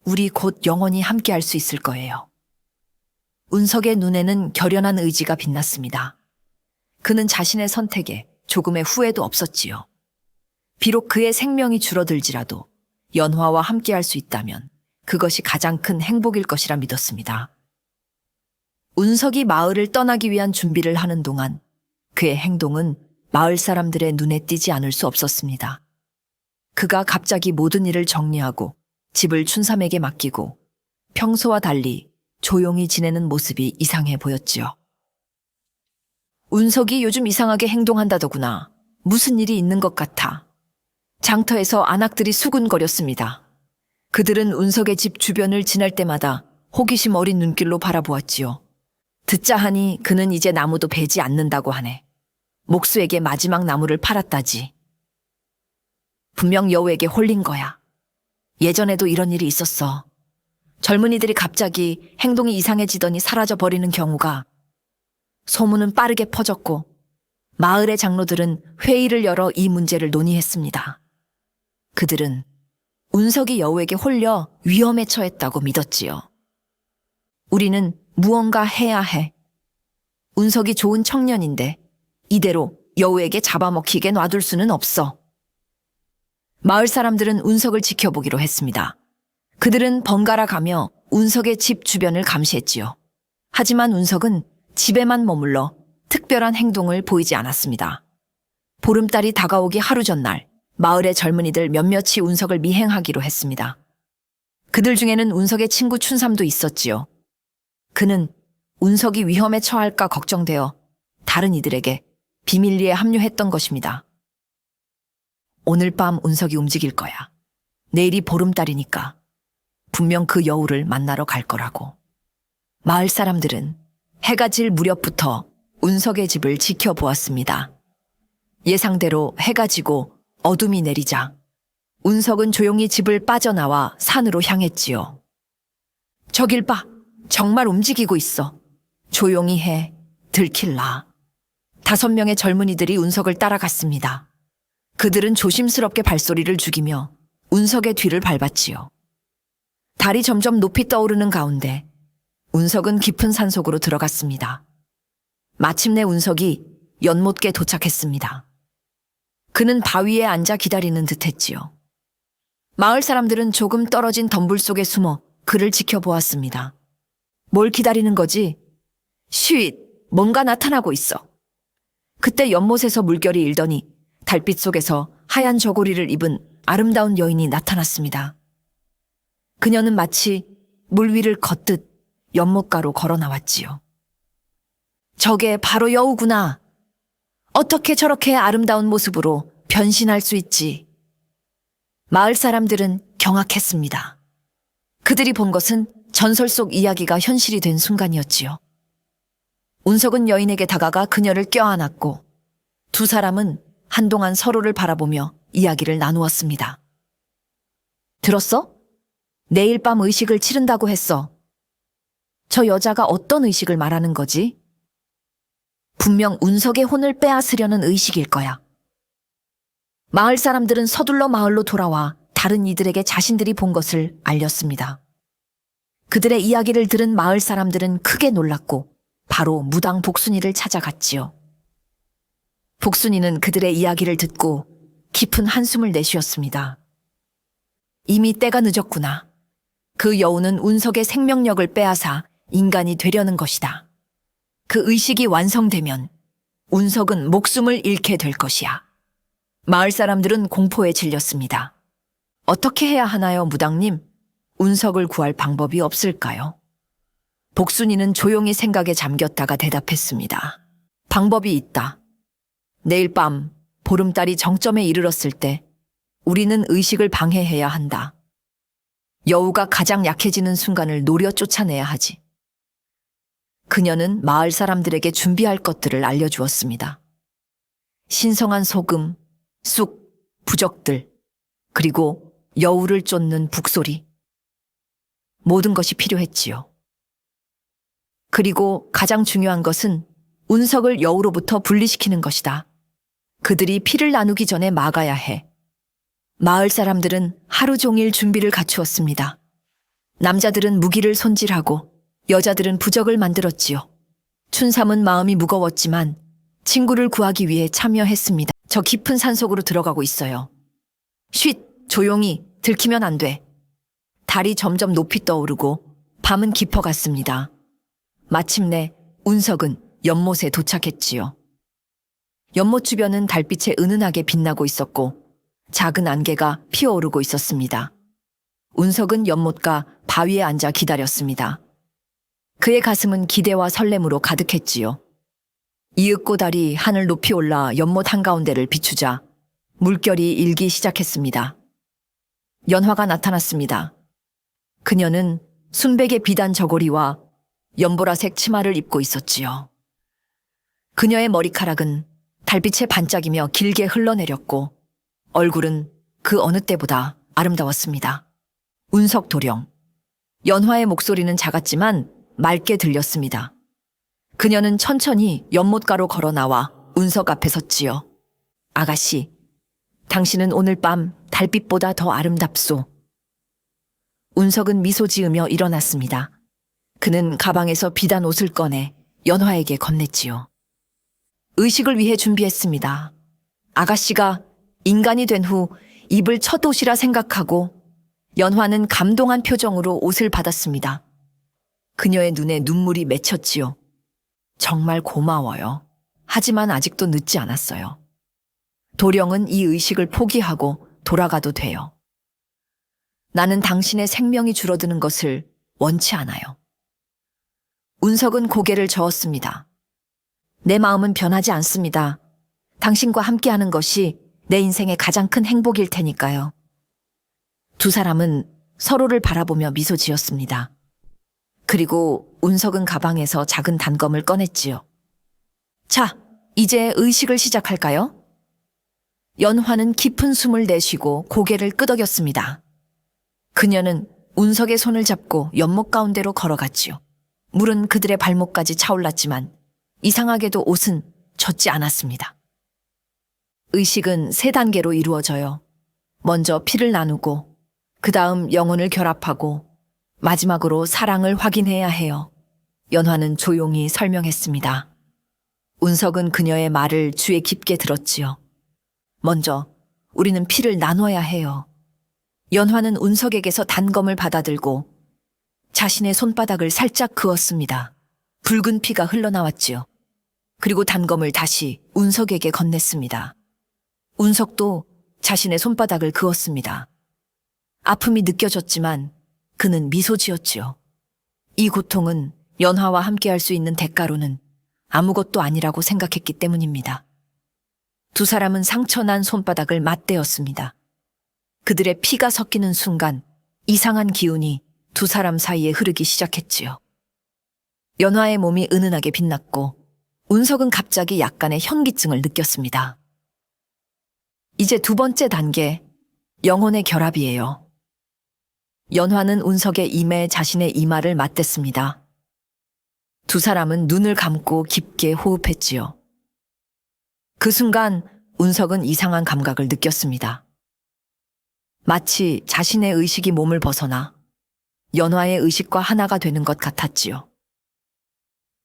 우리 곧 영원히 함께할 수 있을 거예요. 운석의 눈에는 결연한 의지가 빛났습니다. 그는 자신의 선택에 조금의 후회도 없었지요. 비록 그의 생명이 줄어들지라도 연화와 함께할 수 있다면 그것이 가장 큰 행복일 것이라 믿었습니다. 운석이 마을을 떠나기 위한 준비를 하는 동안 그의 행동은 마을 사람들의 눈에 띄지 않을 수 없었습니다. 그가 갑자기 모든 일을 정리하고 집을 춘삼에게 맡기고 평소와 달리 조용히 지내는 모습이 이상해 보였지요. 운석이 요즘 이상하게 행동한다더구나. 무슨 일이 있는 것 같아. 장터에서 안악들이 수군거렸습니다. 그들은 운석의 집 주변을 지날 때마다 호기심 어린 눈길로 바라보았지요. 듣자 하니 그는 이제 나무도 베지 않는다고 하네. 목수에게 마지막 나무를 팔았다지. 분명 여우에게 홀린 거야. 예전에도 이런 일이 있었어. 젊은이들이 갑자기 행동이 이상해지더니 사라져버리는 경우가. 소문은 빠르게 퍼졌고 마을의 장로들은 회의를 열어 이 문제를 논의했습니다. 그들은 운석이 여우에게 홀려 위험에 처했다고 믿었지요. 우리는 무언가 해야 해. 운석이 좋은 청년인데 이대로 여우에게 잡아먹히게 놔둘 수는 없어. 마을 사람들은 운석을 지켜보기로 했습니다. 그들은 번갈아 가며 운석의 집 주변을 감시했지요. 하지만 운석은 집에만 머물러 특별한 행동을 보이지 않았습니다. 보름달이 다가오기 하루 전날 마을의 젊은이들 몇몇이 운석을 미행하기로 했습니다. 그들 중에는 운석의 친구 춘삼도 있었지요. 그는 운석이 위험에 처할까 걱정되어 다른 이들에게 비밀리에 합류했던 것입니다. 오늘 밤 운석이 움직일 거야. 내일이 보름달이니까 분명 그 여우를 만나러 갈 거라고. 마을 사람들은 해가 질 무렵부터 운석의 집을 지켜보았습니다. 예상대로 해가 지고 어둠이 내리자 운석은 조용히 집을 빠져나와 산으로 향했지요. 저길 봐. 정말 움직이고 있어. 조용히 해. 들킬라. 5명의 젊은이들이 운석을 따라갔습니다. 그들은 조심스럽게 발소리를 죽이며 운석의 뒤를 밟았지요. 달이 점점 높이 떠오르는 가운데 운석은 깊은 산속으로 들어갔습니다. 마침내 운석이 연못께 도착했습니다. 그는 바위에 앉아 기다리는 듯했지요. 마을 사람들은 조금 떨어진 덤불 속에 숨어 그를 지켜보았습니다. 뭘 기다리는 거지? 쉿! 뭔가 나타나고 있어. 그때 연못에서 물결이 일더니 달빛 속에서 하얀 저고리를 입은 아름다운 여인이 나타났습니다. 그녀는 마치 물 위를 걷듯 연못가로 걸어 나왔지요. 저게 바로 여우구나. 어떻게 저렇게 아름다운 모습으로 변신할 수 있지? 마을 사람들은 경악했습니다. 그들이 본 것은 전설 속 이야기가 현실이 된 순간이었지요. 운석은 여인에게 다가가 그녀를 껴안았고 두 사람은 한동안 서로를 바라보며 이야기를 나누었습니다. 들었어? 내일 밤 의식을 치른다고 했어. 저 여자가 어떤 의식을 말하는 거지? 분명 운석의 혼을 빼앗으려는 의식일 거야. 마을 사람들은 서둘러 마을로 돌아와 다른 이들에게 자신들이 본 것을 알렸습니다. 그들의 이야기를 들은 마을 사람들은 크게 놀랐고 바로 무당 복순이를 찾아갔지요. 복순이는 그들의 이야기를 듣고 깊은 한숨을 내쉬었습니다. 이미 때가 늦었구나. 그 여우는 운석의 생명력을 빼앗아 인간이 되려는 것이다. 그 의식이 완성되면 운석은 목숨을 잃게 될 것이야. 마을 사람들은 공포에 질렸습니다. 어떻게 해야 하나요, 무당님? 운석을 구할 방법이 없을까요? 복순이는 조용히 생각에 잠겼다가 대답했습니다. 방법이 있다. 내일 밤 보름달이 정점에 이르렀을 때 우리는 의식을 방해해야 한다. 여우가 가장 약해지는 순간을 노려 쫓아내야 하지. 그녀는 마을 사람들에게 준비할 것들을 알려주었습니다. 신성한 소금, 쑥, 부적들, 그리고 여우를 쫓는 북소리. 모든 것이 필요했지요. 그리고 가장 중요한 것은 운석을 여우로부터 분리시키는 것이다. 그들이 피를 나누기 전에 막아야 해. 마을 사람들은 하루 종일 준비를 갖추었습니다. 남자들은 무기를 손질하고 여자들은 부적을 만들었지요. 춘삼은 마음이 무거웠지만 친구를 구하기 위해 참여했습니다. 저 깊은 산속으로 들어가고 있어요. 쉿! 조용히! 들키면 안 돼. 달이 점점 높이 떠오르고 밤은 깊어갔습니다. 마침내 운석은 연못에 도착했지요. 연못 주변은 달빛에 은은하게 빛나고 있었고 작은 안개가 피어오르고 있었습니다. 운석은 연못가 바위에 앉아 기다렸습니다. 그의 가슴은 기대와 설렘으로 가득했지요. 이윽고 달이 하늘 높이 올라 연못 한가운데를 비추자 물결이 일기 시작했습니다. 연화가 나타났습니다. 그녀는 순백의 비단 저고리와 연보라색 치마를 입고 있었지요. 그녀의 머리카락은 달빛에 반짝이며 길게 흘러내렸고 얼굴은 그 어느 때보다 아름다웠습니다. 운석 도령. 연화의 목소리는 작았지만 맑게 들렸습니다. 그녀는 천천히 연못가로 걸어 나와 운석 앞에 섰지요. 아가씨, 당신은 오늘 밤 달빛보다 더 아름답소. 운석은 미소 지으며 일어났습니다. 그는 가방에서 비단 옷을 꺼내 연화에게 건넸지요. 의식을 위해 준비했습니다. 아가씨가 인간이 된 후 입을 첫 옷이라 생각하고 연화는 감동한 표정으로 옷을 받았습니다. 그녀의 눈에 눈물이 맺혔지요. 정말 고마워요. 하지만 아직도 늦지 않았어요. 도령은 이 의식을 포기하고 돌아가도 돼요. 나는 당신의 생명이 줄어드는 것을 원치 않아요. 운석은 고개를 저었습니다. 내 마음은 변하지 않습니다. 당신과 함께하는 것이 내 인생의 가장 큰 행복일 테니까요. 두 사람은 서로를 바라보며 미소 지었습니다. 그리고 운석은 가방에서 작은 단검을 꺼냈지요. 자, 이제 의식을 시작할까요? 연화는 깊은 숨을 내쉬고 고개를 끄덕였습니다. 그녀는 운석의 손을 잡고 연못 가운데로 걸어갔지요. 물은 그들의 발목까지 차올랐지만 이상하게도 옷은 젖지 않았습니다. 의식은 3단계로 이루어져요. 먼저 피를 나누고 그 다음 영혼을 결합하고 마지막으로 사랑을 확인해야 해요. 연화는 조용히 설명했습니다. 운석은 그녀의 말을 귀에 깊게 들었지요. 먼저 우리는 피를 나눠야 해요. 연화는 운석에게서 단검을 받아들고 자신의 손바닥을 살짝 그었습니다. 붉은 피가 흘러나왔지요. 그리고 단검을 다시 운석에게 건넸습니다. 운석도 자신의 손바닥을 그었습니다. 아픔이 느껴졌지만 그는 미소 지었지요. 이 고통은 연화와 함께할 수 있는 대가로는 아무것도 아니라고 생각했기 때문입니다. 두 사람은 상처난 손바닥을 맞대었습니다. 그들의 피가 섞이는 순간 이상한 기운이 두 사람 사이에 흐르기 시작했지요. 연화의 몸이 은은하게 빛났고 운석은 갑자기 약간의 현기증을 느꼈습니다. 이제 두 번째 단계, 영혼의 결합이에요. 연화는 운석의 임에 자신의 이마를 맞댔습니다. 두 사람은 눈을 감고 깊게 호흡했지요. 그 순간 운석은 이상한 감각을 느꼈습니다. 마치 자신의 의식이 몸을 벗어나 연화의 의식과 하나가 되는 것 같았지요.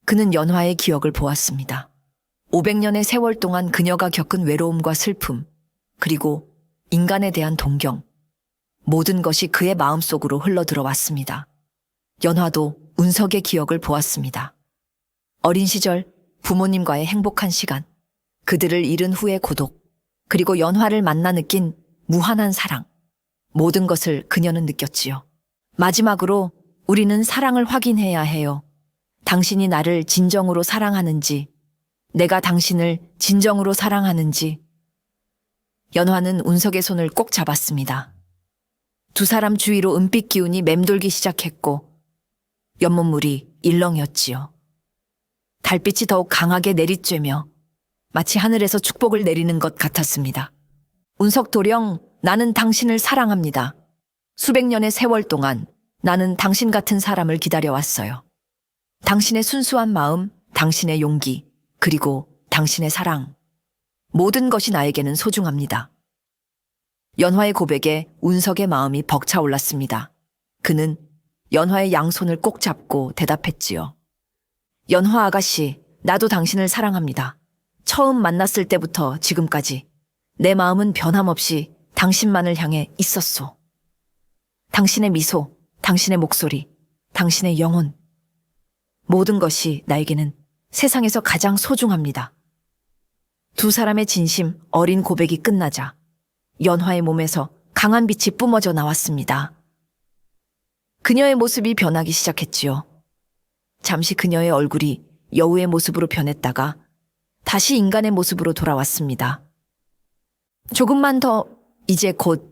그는 연화의 기억을 보았습니다. 500년의 세월 동안 그녀가 겪은 외로움과 슬픔, 그리고 인간에 대한 동경, 모든 것이 그의 마음속으로 흘러들어왔습니다. 연화도 운석의 기억을 보았습니다. 어린 시절 부모님과의 행복한 시간, 그들을 잃은 후의 고독, 그리고 연화를 만나 느낀 무한한 사랑, 모든 것을 그녀는 느꼈지요. 마지막으로 우리는 사랑을 확인해야 해요. 당신이 나를 진정으로 사랑하는지, 내가 당신을 진정으로 사랑하는지. 연화는 운석의 손을 꼭 잡았습니다. 두 사람 주위로 은빛 기운이 맴돌기 시작했고 연못물이 일렁였지요. 달빛이 더욱 강하게 내리쬐며 마치 하늘에서 축복을 내리는 것 같았습니다. 운석 도령, 나는 당신을 사랑합니다. 수백 년의 세월 동안 나는 당신 같은 사람을 기다려왔어요. 당신의 순수한 마음, 당신의 용기, 그리고 당신의 사랑. 모든 것이 나에게는 소중합니다. 연화의 고백에 운석의 마음이 벅차올랐습니다. 그는 연화의 양손을 꼭 잡고 대답했지요. 연화 아가씨, 나도 당신을 사랑합니다. 처음 만났을 때부터 지금까지 내 마음은 변함없이 당신만을 향해 있었소. 당신의 미소, 당신의 목소리, 당신의 영혼. 모든 것이 나에게는 세상에서 가장 소중합니다. 두 사람의 진심 어린 고백이 끝나자 연화의 몸에서 강한 빛이 뿜어져 나왔습니다. 그녀의 모습이 변하기 시작했지요. 잠시 그녀의 얼굴이 여우의 모습으로 변했다가 다시 인간의 모습으로 돌아왔습니다. 조금만 더, 이제 곧.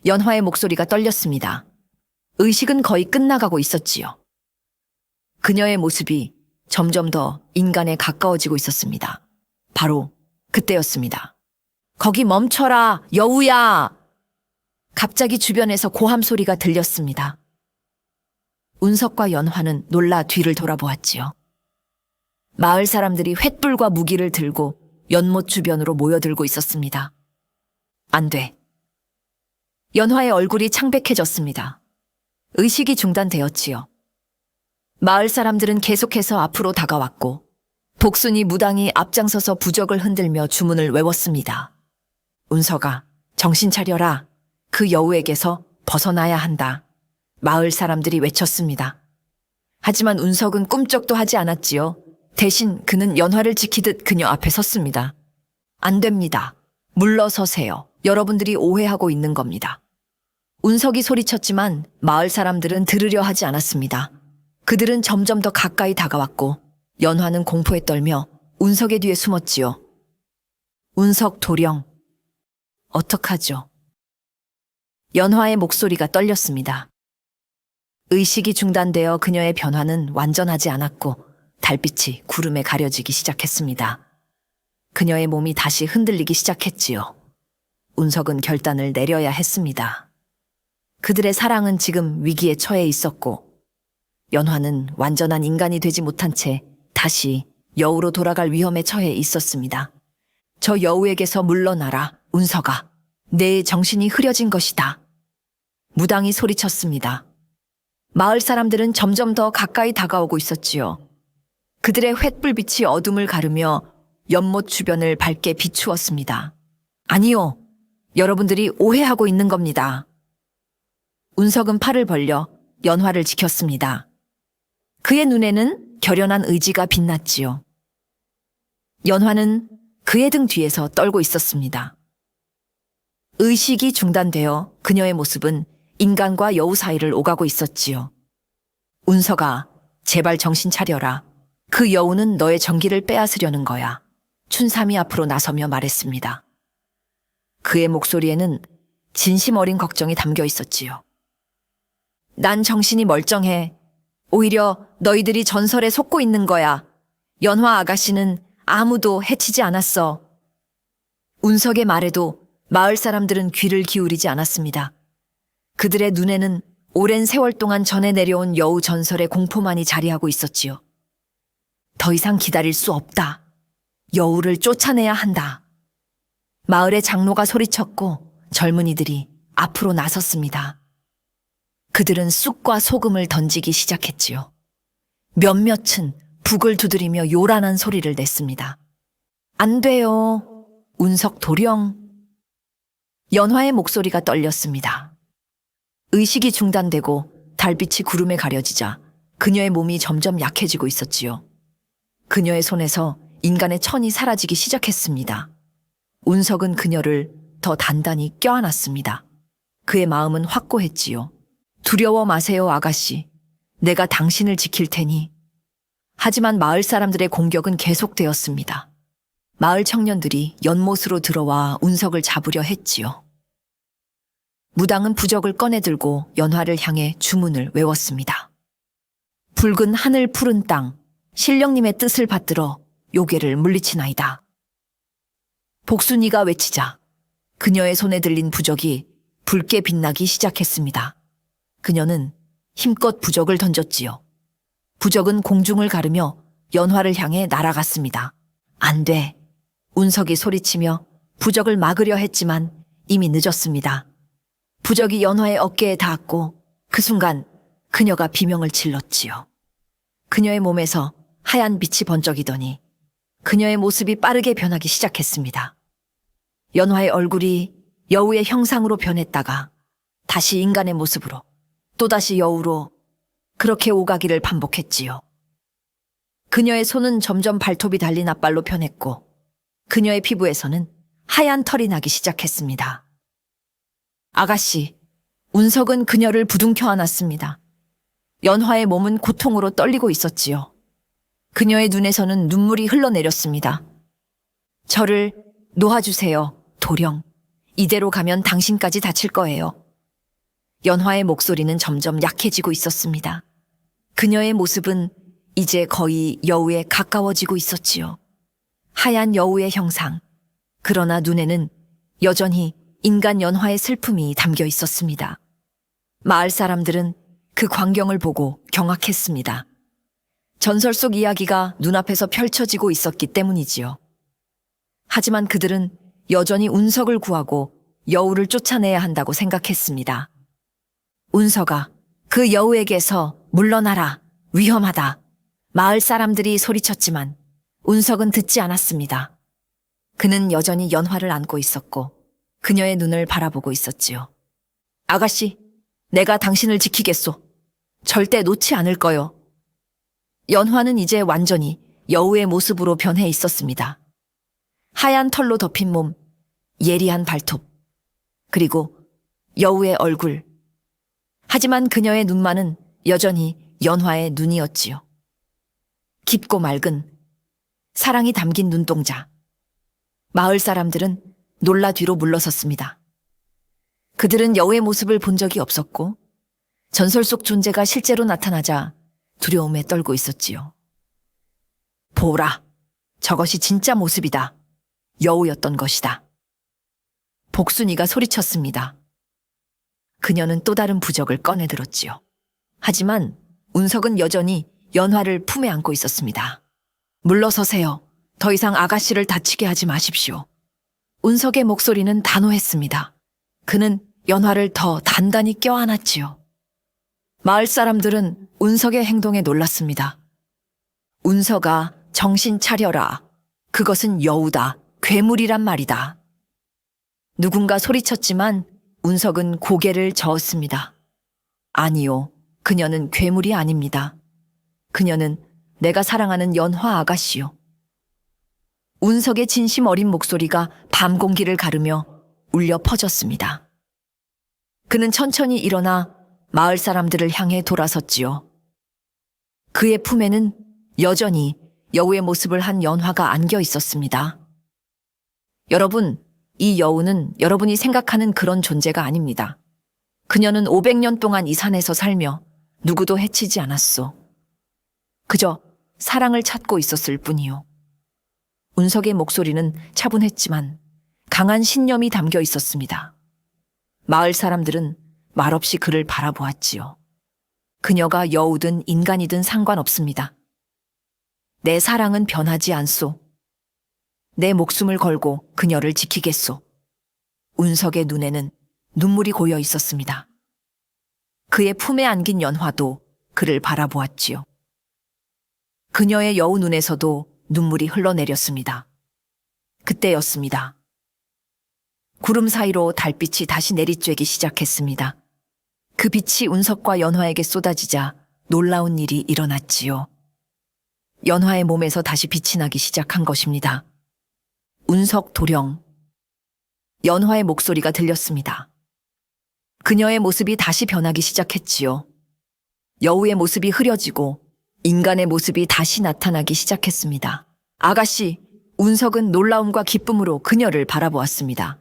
연화의 목소리가 떨렸습니다. 의식은 거의 끝나가고 있었지요. 그녀의 모습이 점점 더 인간에 가까워지고 있었습니다. 바로 그때였습니다. 거기 멈춰라, 여우야! 갑자기 주변에서 고함 소리가 들렸습니다. 운석과 연화는 놀라 뒤를 돌아보았지요. 마을 사람들이 횃불과 무기를 들고 연못 주변으로 모여들고 있었습니다. 안 돼. 연화의 얼굴이 창백해졌습니다. 의식이 중단되었지요. 마을 사람들은 계속해서 앞으로 다가왔고 복순이 무당이 앞장서서 부적을 흔들며 주문을 외웠습니다. 운석아, 정신 차려라. 그 여우에게서 벗어나야 한다. 마을 사람들이 외쳤습니다. 하지만 운석은 꿈쩍도 하지 않았지요. 대신 그는 연화를 지키듯 그녀 앞에 섰습니다. 안 됩니다. 물러서세요. 여러분들이 오해하고 있는 겁니다. 운석이 소리쳤지만 마을 사람들은 들으려 하지 않았습니다. 그들은 점점 더 가까이 다가왔고 연화는 공포에 떨며 운석의 뒤에 숨었지요. 운석 도령, 어떡하죠? 연화의 목소리가 떨렸습니다. 의식이 중단되어 그녀의 변화는 완전하지 않았고 달빛이 구름에 가려지기 시작했습니다. 그녀의 몸이 다시 흔들리기 시작했지요. 운석은 결단을 내려야 했습니다. 그들의 사랑은 지금 위기에 처해 있었고 연화는 완전한 인간이 되지 못한 채 다시 여우로 돌아갈 위험에 처해 있었습니다. 저 여우에게서 물러나라, 운석아. 내 정신이 흐려진 것이다. 무당이 소리쳤습니다. 마을 사람들은 점점 더 가까이 다가오고 있었지요. 그들의 횃불빛이 어둠을 가르며 연못 주변을 밝게 비추었습니다. 아니요, 여러분들이 오해하고 있는 겁니다. 운석은 팔을 벌려 연화를 지켰습니다. 그의 눈에는 결연한 의지가 빛났지요. 연화는 그의 등 뒤에서 떨고 있었습니다. 의식이 중단되어 그녀의 모습은 인간과 여우 사이를 오가고 있었지요. 운석아, 제발 정신 차려라. 그 여우는 너의 정기를 빼앗으려는 거야. 춘삼이 앞으로 나서며 말했습니다. 그의 목소리에는 진심 어린 걱정이 담겨 있었지요. 난 정신이 멀쩡해. 오히려 너희들이 전설에 속고 있는 거야. 연화 아가씨는 아무도 해치지 않았어. 운석의 말에도 마을 사람들은 귀를 기울이지 않았습니다. 그들의 눈에는 오랜 세월 동안 전해 내려온 여우 전설의 공포만이 자리하고 있었지요. 더 이상 기다릴 수 없다. 여우를 쫓아내야 한다. 마을의 장로가 소리쳤고 젊은이들이 앞으로 나섰습니다. 그들은 쑥과 소금을 던지기 시작했지요. 몇몇은 북을 두드리며 요란한 소리를 냈습니다. 안 돼요. 운석 도령. 연화의 목소리가 떨렸습니다. 의식이 중단되고 달빛이 구름에 가려지자 그녀의 몸이 점점 약해지고 있었지요. 그녀의 손에서 인간의 천이 사라지기 시작했습니다. 운석은 그녀를 더 단단히 껴안았습니다. 그의 마음은 확고했지요. 두려워 마세요, 아가씨. 내가 당신을 지킬 테니. 하지만 마을 사람들의 공격은 계속되었습니다. 마을 청년들이 연못으로 들어와 운석을 잡으려 했지요. 무당은 부적을 꺼내들고 연화를 향해 주문을 외웠습니다. 붉은 하늘 푸른 땅, 신령님의 뜻을 받들어 요괴를 물리치나이다. 복순이가 외치자 그녀의 손에 들린 부적이 붉게 빛나기 시작했습니다. 그녀는 힘껏 부적을 던졌지요. 부적은 공중을 가르며 연화를 향해 날아갔습니다. 안 돼. 운석이 소리치며 부적을 막으려 했지만 이미 늦었습니다. 부적이 연화의 어깨에 닿았고 그 순간 그녀가 비명을 질렀지요. 그녀의 몸에서 하얀 빛이 번쩍이더니 그녀의 모습이 빠르게 변하기 시작했습니다. 연화의 얼굴이 여우의 형상으로 변했다가 다시 인간의 모습으로 또다시 여우로 그렇게 오가기를 반복했지요. 그녀의 손은 점점 발톱이 달린 앞발로 변했고 그녀의 피부에서는 하얀 털이 나기 시작했습니다. 아가씨, 운석은 그녀를 부둥켜 안았습니다. 연화의 몸은 고통으로 떨리고 있었지요. 그녀의 눈에서는 눈물이 흘러내렸습니다. 저를 놓아주세요, 도령. 이대로 가면 당신까지 다칠 거예요. 연화의 목소리는 점점 약해지고 있었습니다. 그녀의 모습은 이제 거의 여우에 가까워지고 있었지요. 하얀 여우의 형상. 그러나 눈에는 여전히 인간 연화의 슬픔이 담겨 있었습니다. 마을 사람들은 그 광경을 보고 경악했습니다. 전설 속 이야기가 눈앞에서 펼쳐지고 있었기 때문이지요. 하지만 그들은 여전히 운석을 구하고 여우를 쫓아내야 한다고 생각했습니다. 운석아, 그 여우에게서 물러나라. 위험하다. 마을 사람들이 소리쳤지만 운석은 듣지 않았습니다. 그는 여전히 연화를 안고 있었고 그녀의 눈을 바라보고 있었지요. 아가씨, 내가 당신을 지키겠소. 절대 놓지 않을 거요. 연화는 이제 완전히 여우의 모습으로 변해 있었습니다. 하얀 털로 덮인 몸, 예리한 발톱, 그리고 여우의 얼굴. 하지만 그녀의 눈만은 여전히 연화의 눈이었지요. 깊고 맑은 사랑이 담긴 눈동자. 마을 사람들은 놀라 뒤로 물러섰습니다. 그들은 여우의 모습을 본 적이 없었고 전설 속 존재가 실제로 나타나자 두려움에 떨고 있었지요. 보라, 저것이 진짜 모습이다. 여우였던 것이다. 복순이가 소리쳤습니다. 그녀는 또 다른 부적을 꺼내들었지요. 하지만 운석은 여전히 연화를 품에 안고 있었습니다. 물러서세요. 더 이상 아가씨를 다치게 하지 마십시오. 운석의 목소리는 단호했습니다. 그는 연화를 더 단단히 껴안았지요. 마을 사람들은 운석의 행동에 놀랐습니다. 운석아, 정신 차려라. 그것은 여우다. 괴물이란 말이다. 누군가 소리쳤지만 운석은 고개를 저었습니다. 아니요, 그녀는 괴물이 아닙니다. 그녀는 내가 사랑하는 연화 아가씨요. 운석의 진심 어린 목소리가 밤 공기를 가르며 울려 퍼졌습니다. 그는 천천히 일어나 마을 사람들을 향해 돌아섰지요. 그의 품에는 여전히 여우의 모습을 한 연화가 안겨 있었습니다. 여러분, 이 여우는 여러분이 생각하는 그런 존재가 아닙니다. 그녀는 500년 동안 이 산에서 살며 누구도 해치지 않았소. 그저 사랑을 찾고 있었을 뿐이요. 운석의 목소리는 차분했지만 강한 신념이 담겨 있었습니다. 마을 사람들은 말없이 그를 바라보았지요. 그녀가 여우든 인간이든 상관없습니다. 내 사랑은 변하지 않소. 내 목숨을 걸고 그녀를 지키겠소. 운석의 눈에는 눈물이 고여 있었습니다. 그의 품에 안긴 연화도 그를 바라보았지요. 그녀의 여우 눈에서도 눈물이 흘러내렸습니다. 그때였습니다. 구름 사이로 달빛이 다시 내리쬐기 시작했습니다. 그 빛이 운석과 연화에게 쏟아지자 놀라운 일이 일어났지요. 연화의 몸에서 다시 빛이 나기 시작한 것입니다. 운석 도령. 연화의 목소리가 들렸습니다. 그녀의 모습이 다시 변하기 시작했지요. 여우의 모습이 흐려지고 인간의 모습이 다시 나타나기 시작했습니다. 아가씨, 운석은 놀라움과 기쁨으로 그녀를 바라보았습니다.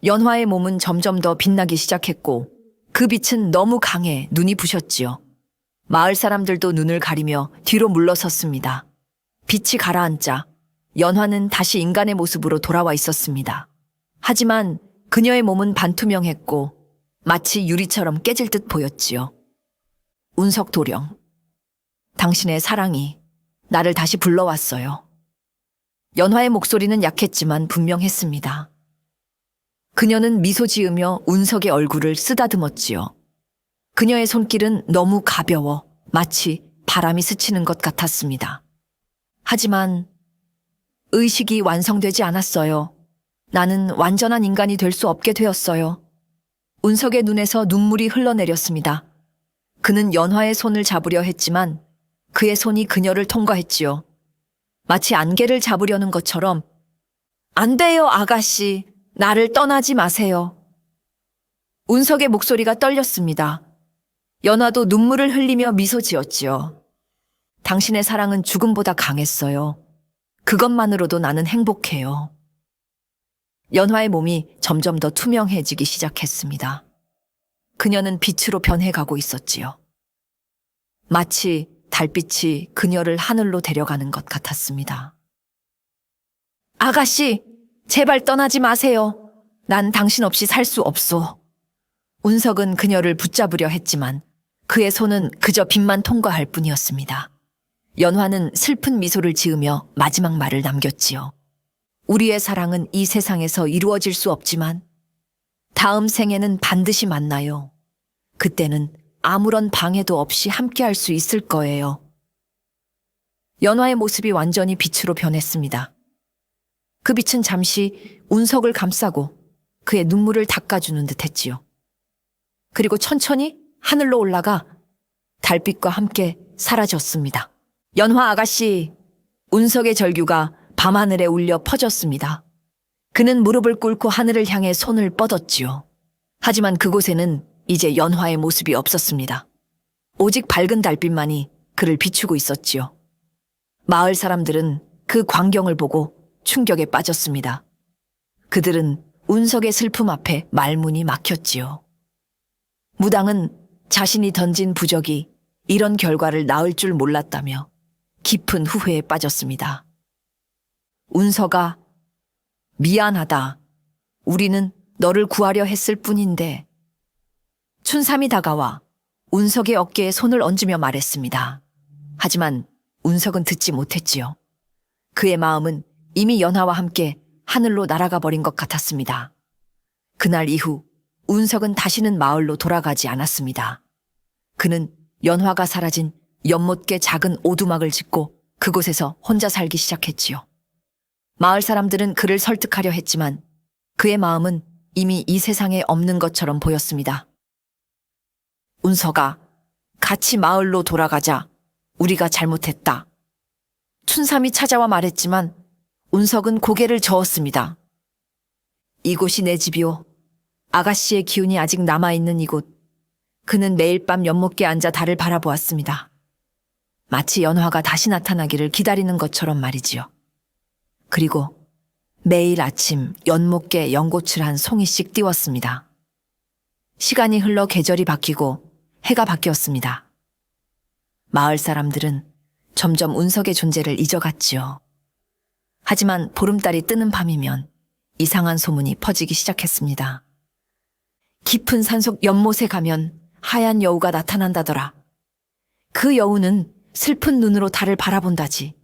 연화의 몸은 점점 더 빛나기 시작했고 그 빛은 너무 강해 눈이 부셨지요. 마을 사람들도 눈을 가리며 뒤로 물러섰습니다. 빛이 가라앉자 연화는 다시 인간의 모습으로 돌아와 있었습니다. 하지만 그녀의 몸은 반투명했고 마치 유리처럼 깨질 듯 보였지요. 운석 도령, 당신의 사랑이 나를 다시 불러왔어요. 연화의 목소리는 약했지만 분명했습니다. 그녀는 미소 지으며 운석의 얼굴을 쓰다듬었지요. 그녀의 손길은 너무 가벼워 마치 바람이 스치는 것 같았습니다. 하지만 의식이 완성되지 않았어요. 나는 완전한 인간이 될 수 없게 되었어요. 운석의 눈에서 눈물이 흘러내렸습니다. 그는 연화의 손을 잡으려 했지만 그의 손이 그녀를 통과했지요. 마치 안개를 잡으려는 것처럼 안 돼요, 아가씨. 나를 떠나지 마세요. 운석의 목소리가 떨렸습니다. 연화도 눈물을 흘리며 미소 지었지요. 당신의 사랑은 죽음보다 강했어요. 그것만으로도 나는 행복해요. 연화의 몸이 점점 더 투명해지기 시작했습니다. 그녀는 빛으로 변해가고 있었지요. 마치 달빛이 그녀를 하늘로 데려가는 것 같았습니다. 아가씨, 제발 떠나지 마세요. 난 당신 없이 살 수 없소. 운석은 그녀를 붙잡으려 했지만 그의 손은 그저 빛만 통과할 뿐이었습니다. 연화는 슬픈 미소를 지으며 마지막 말을 남겼지요. 우리의 사랑은 이 세상에서 이루어질 수 없지만 다음 생에는 반드시 만나요. 그때는 아무런 방해도 없이 함께할 수 있을 거예요. 연화의 모습이 완전히 빛으로 변했습니다. 그 빛은 잠시 운석을 감싸고 그의 눈물을 닦아주는 듯 했지요. 그리고 천천히 하늘로 올라가 달빛과 함께 사라졌습니다. 연화 아가씨, 운석의 절규가 밤하늘에 울려 퍼졌습니다. 그는 무릎을 꿇고 하늘을 향해 손을 뻗었지요. 하지만 그곳에는 이제 연화의 모습이 없었습니다. 오직 밝은 달빛만이 그를 비추고 있었지요. 마을 사람들은 그 광경을 보고 충격에 빠졌습니다. 그들은 운석의 슬픔 앞에 말문이 막혔지요. 무당은 자신이 던진 부적이 이런 결과를 낳을 줄 몰랐다며 깊은 후회에 빠졌습니다. 운석아, 미안하다. 우리는 너를 구하려 했을 뿐인데. 춘삼이 다가와 운석의 어깨에 손을 얹으며 말했습니다. 하지만 운석은 듣지 못했지요. 그의 마음은 이미 연화와 함께 하늘로 날아가 버린 것 같았습니다. 그날 이후 운석은 다시는 마을로 돌아가지 않았습니다. 그는 연화가 사라진 연못계 작은 오두막을 짓고 그곳에서 혼자 살기 시작했지요. 마을 사람들은 그를 설득하려 했지만 그의 마음은 이미 이 세상에 없는 것처럼 보였습니다. 운석아, 같이 마을로 돌아가자. 우리가 잘못했다. 춘삼이 찾아와 말했지만 운석은 고개를 저었습니다. 이곳이 내 집이오. 아가씨의 기운이 아직 남아있는 이곳. 그는 매일 밤 연못께 앉아 달을 바라보았습니다. 마치 연화가 다시 나타나기를 기다리는 것처럼 말이지요. 그리고 매일 아침 연못께 연꽃을 한 송이씩 띄웠습니다. 시간이 흘러 계절이 바뀌고 해가 바뀌었습니다. 마을 사람들은 점점 운석의 존재를 잊어갔지요. 하지만 보름달이 뜨는 밤이면 이상한 소문이 퍼지기 시작했습니다. 깊은 산속 연못에 가면 하얀 여우가 나타난다더라. 그 여우는 슬픈 눈으로 달을 바라본다지.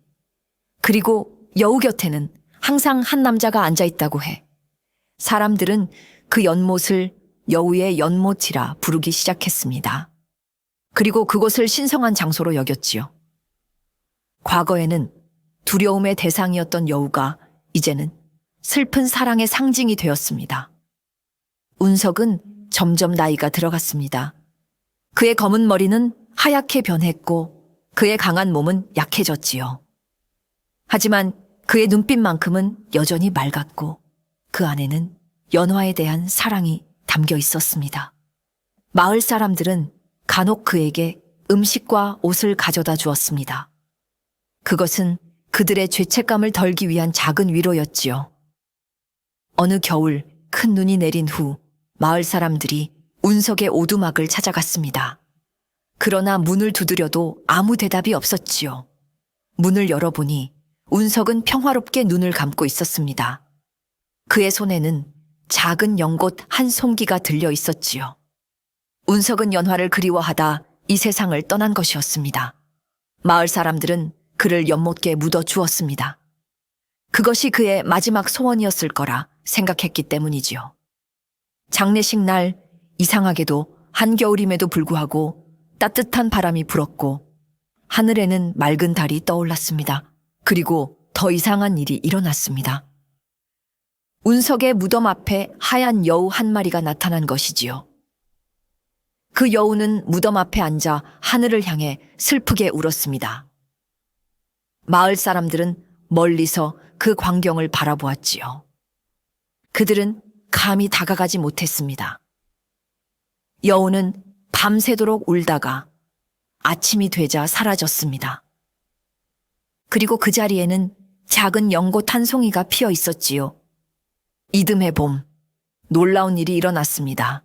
그리고 여우 곁에는 항상 한 남자가 앉아있다고 해. 사람들은 그 연못을 여우의 연못이라 부르기 시작했습니다. 그리고 그곳을 신성한 장소로 여겼지요. 과거에는 두려움의 대상이었던 여우가 이제는 슬픈 사랑의 상징이 되었습니다. 운석은 점점 나이가 들어갔습니다. 그의 검은 머리는 하얗게 변했고 그의 강한 몸은 약해졌지요. 하지만 그의 눈빛만큼은 여전히 맑았고 그 안에는 연화에 대한 사랑이 담겨 있었습니다. 마을 사람들은 간혹 그에게 음식과 옷을 가져다 주었습니다. 그것은 그들의 죄책감을 덜기 위한 작은 위로였지요. 어느 겨울 큰 눈이 내린 후 마을 사람들이 운석의 오두막을 찾아갔습니다. 그러나 문을 두드려도 아무 대답이 없었지요. 문을 열어보니 운석은 평화롭게 눈을 감고 있었습니다. 그의 손에는 작은 연꽃 한 송기가 들려 있었지요. 운석은 연화를 그리워하다 이 세상을 떠난 것이었습니다. 마을 사람들은 그를 연못계에 묻어 주었습니다. 그것이 그의 마지막 소원이었을 거라 생각했기 때문이지요. 장례식 날 이상하게도 한겨울임에도 불구하고 따뜻한 바람이 불었고 하늘에는 맑은 달이 떠올랐습니다. 그리고 더 이상한 일이 일어났습니다. 운석의 무덤 앞에 하얀 여우 한 마리가 나타난 것이지요. 그 여우는 무덤 앞에 앉아 하늘을 향해 슬프게 울었습니다. 마을 사람들은 멀리서 그 광경을 바라보았지요. 그들은 감히 다가가지 못했습니다. 여우는 밤새도록 울다가 아침이 되자 사라졌습니다. 그리고 그 자리에는 작은 연꽃 한 송이가 피어 있었지요. 이듬해 봄, 놀라운 일이 일어났습니다.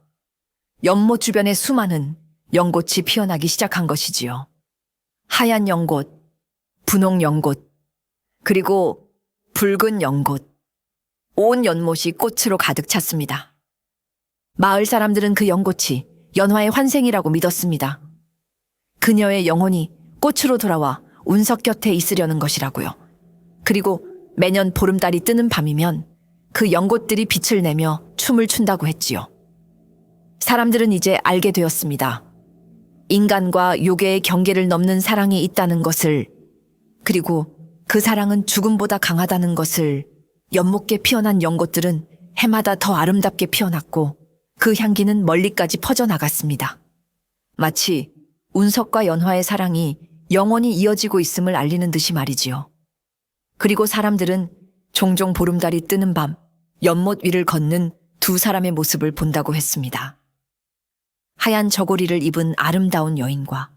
연못 주변에 수많은 연꽃이 피어나기 시작한 것이지요. 하얀 연꽃, 분홍 연꽃, 그리고 붉은 연꽃, 온 연못이 꽃으로 가득 찼습니다. 마을 사람들은 그 연꽃이 연화의 환생이라고 믿었습니다. 그녀의 영혼이 꽃으로 돌아와 운석 곁에 있으려는 것이라고요. 그리고 매년 보름달이 뜨는 밤이면 그 연꽃들이 빛을 내며 춤을 춘다고 했지요. 사람들은 이제 알게 되었습니다. 인간과 요괴의 경계를 넘는 사랑이 있다는 것을, 그리고 그 사랑은 죽음보다 강하다는 것을. 연못계 피어난 연꽃들은 해마다 더 아름답게 피어났고 그 향기는 멀리까지 퍼져나갔습니다. 마치 운석과 연화의 사랑이 영원히 이어지고 있음을 알리는 듯이 말이지요. 그리고 사람들은 종종 보름달이 뜨는 밤 연못 위를 걷는 두 사람의 모습을 본다고 했습니다. 하얀 저고리를 입은 아름다운 여인과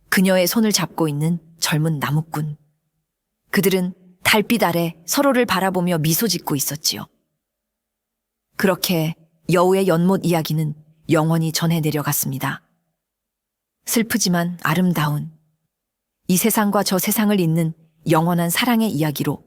그녀의 손을 잡고 있는 젊은 나무꾼. 그들은 달빛 아래 서로를 바라보며 미소 짓고 있었지요. 그렇게 여우의 연못 이야기는 영원히 전해 내려갔습니다. 슬프지만 아름다운 이 세상과 저 세상을 잇는 영원한 사랑의 이야기로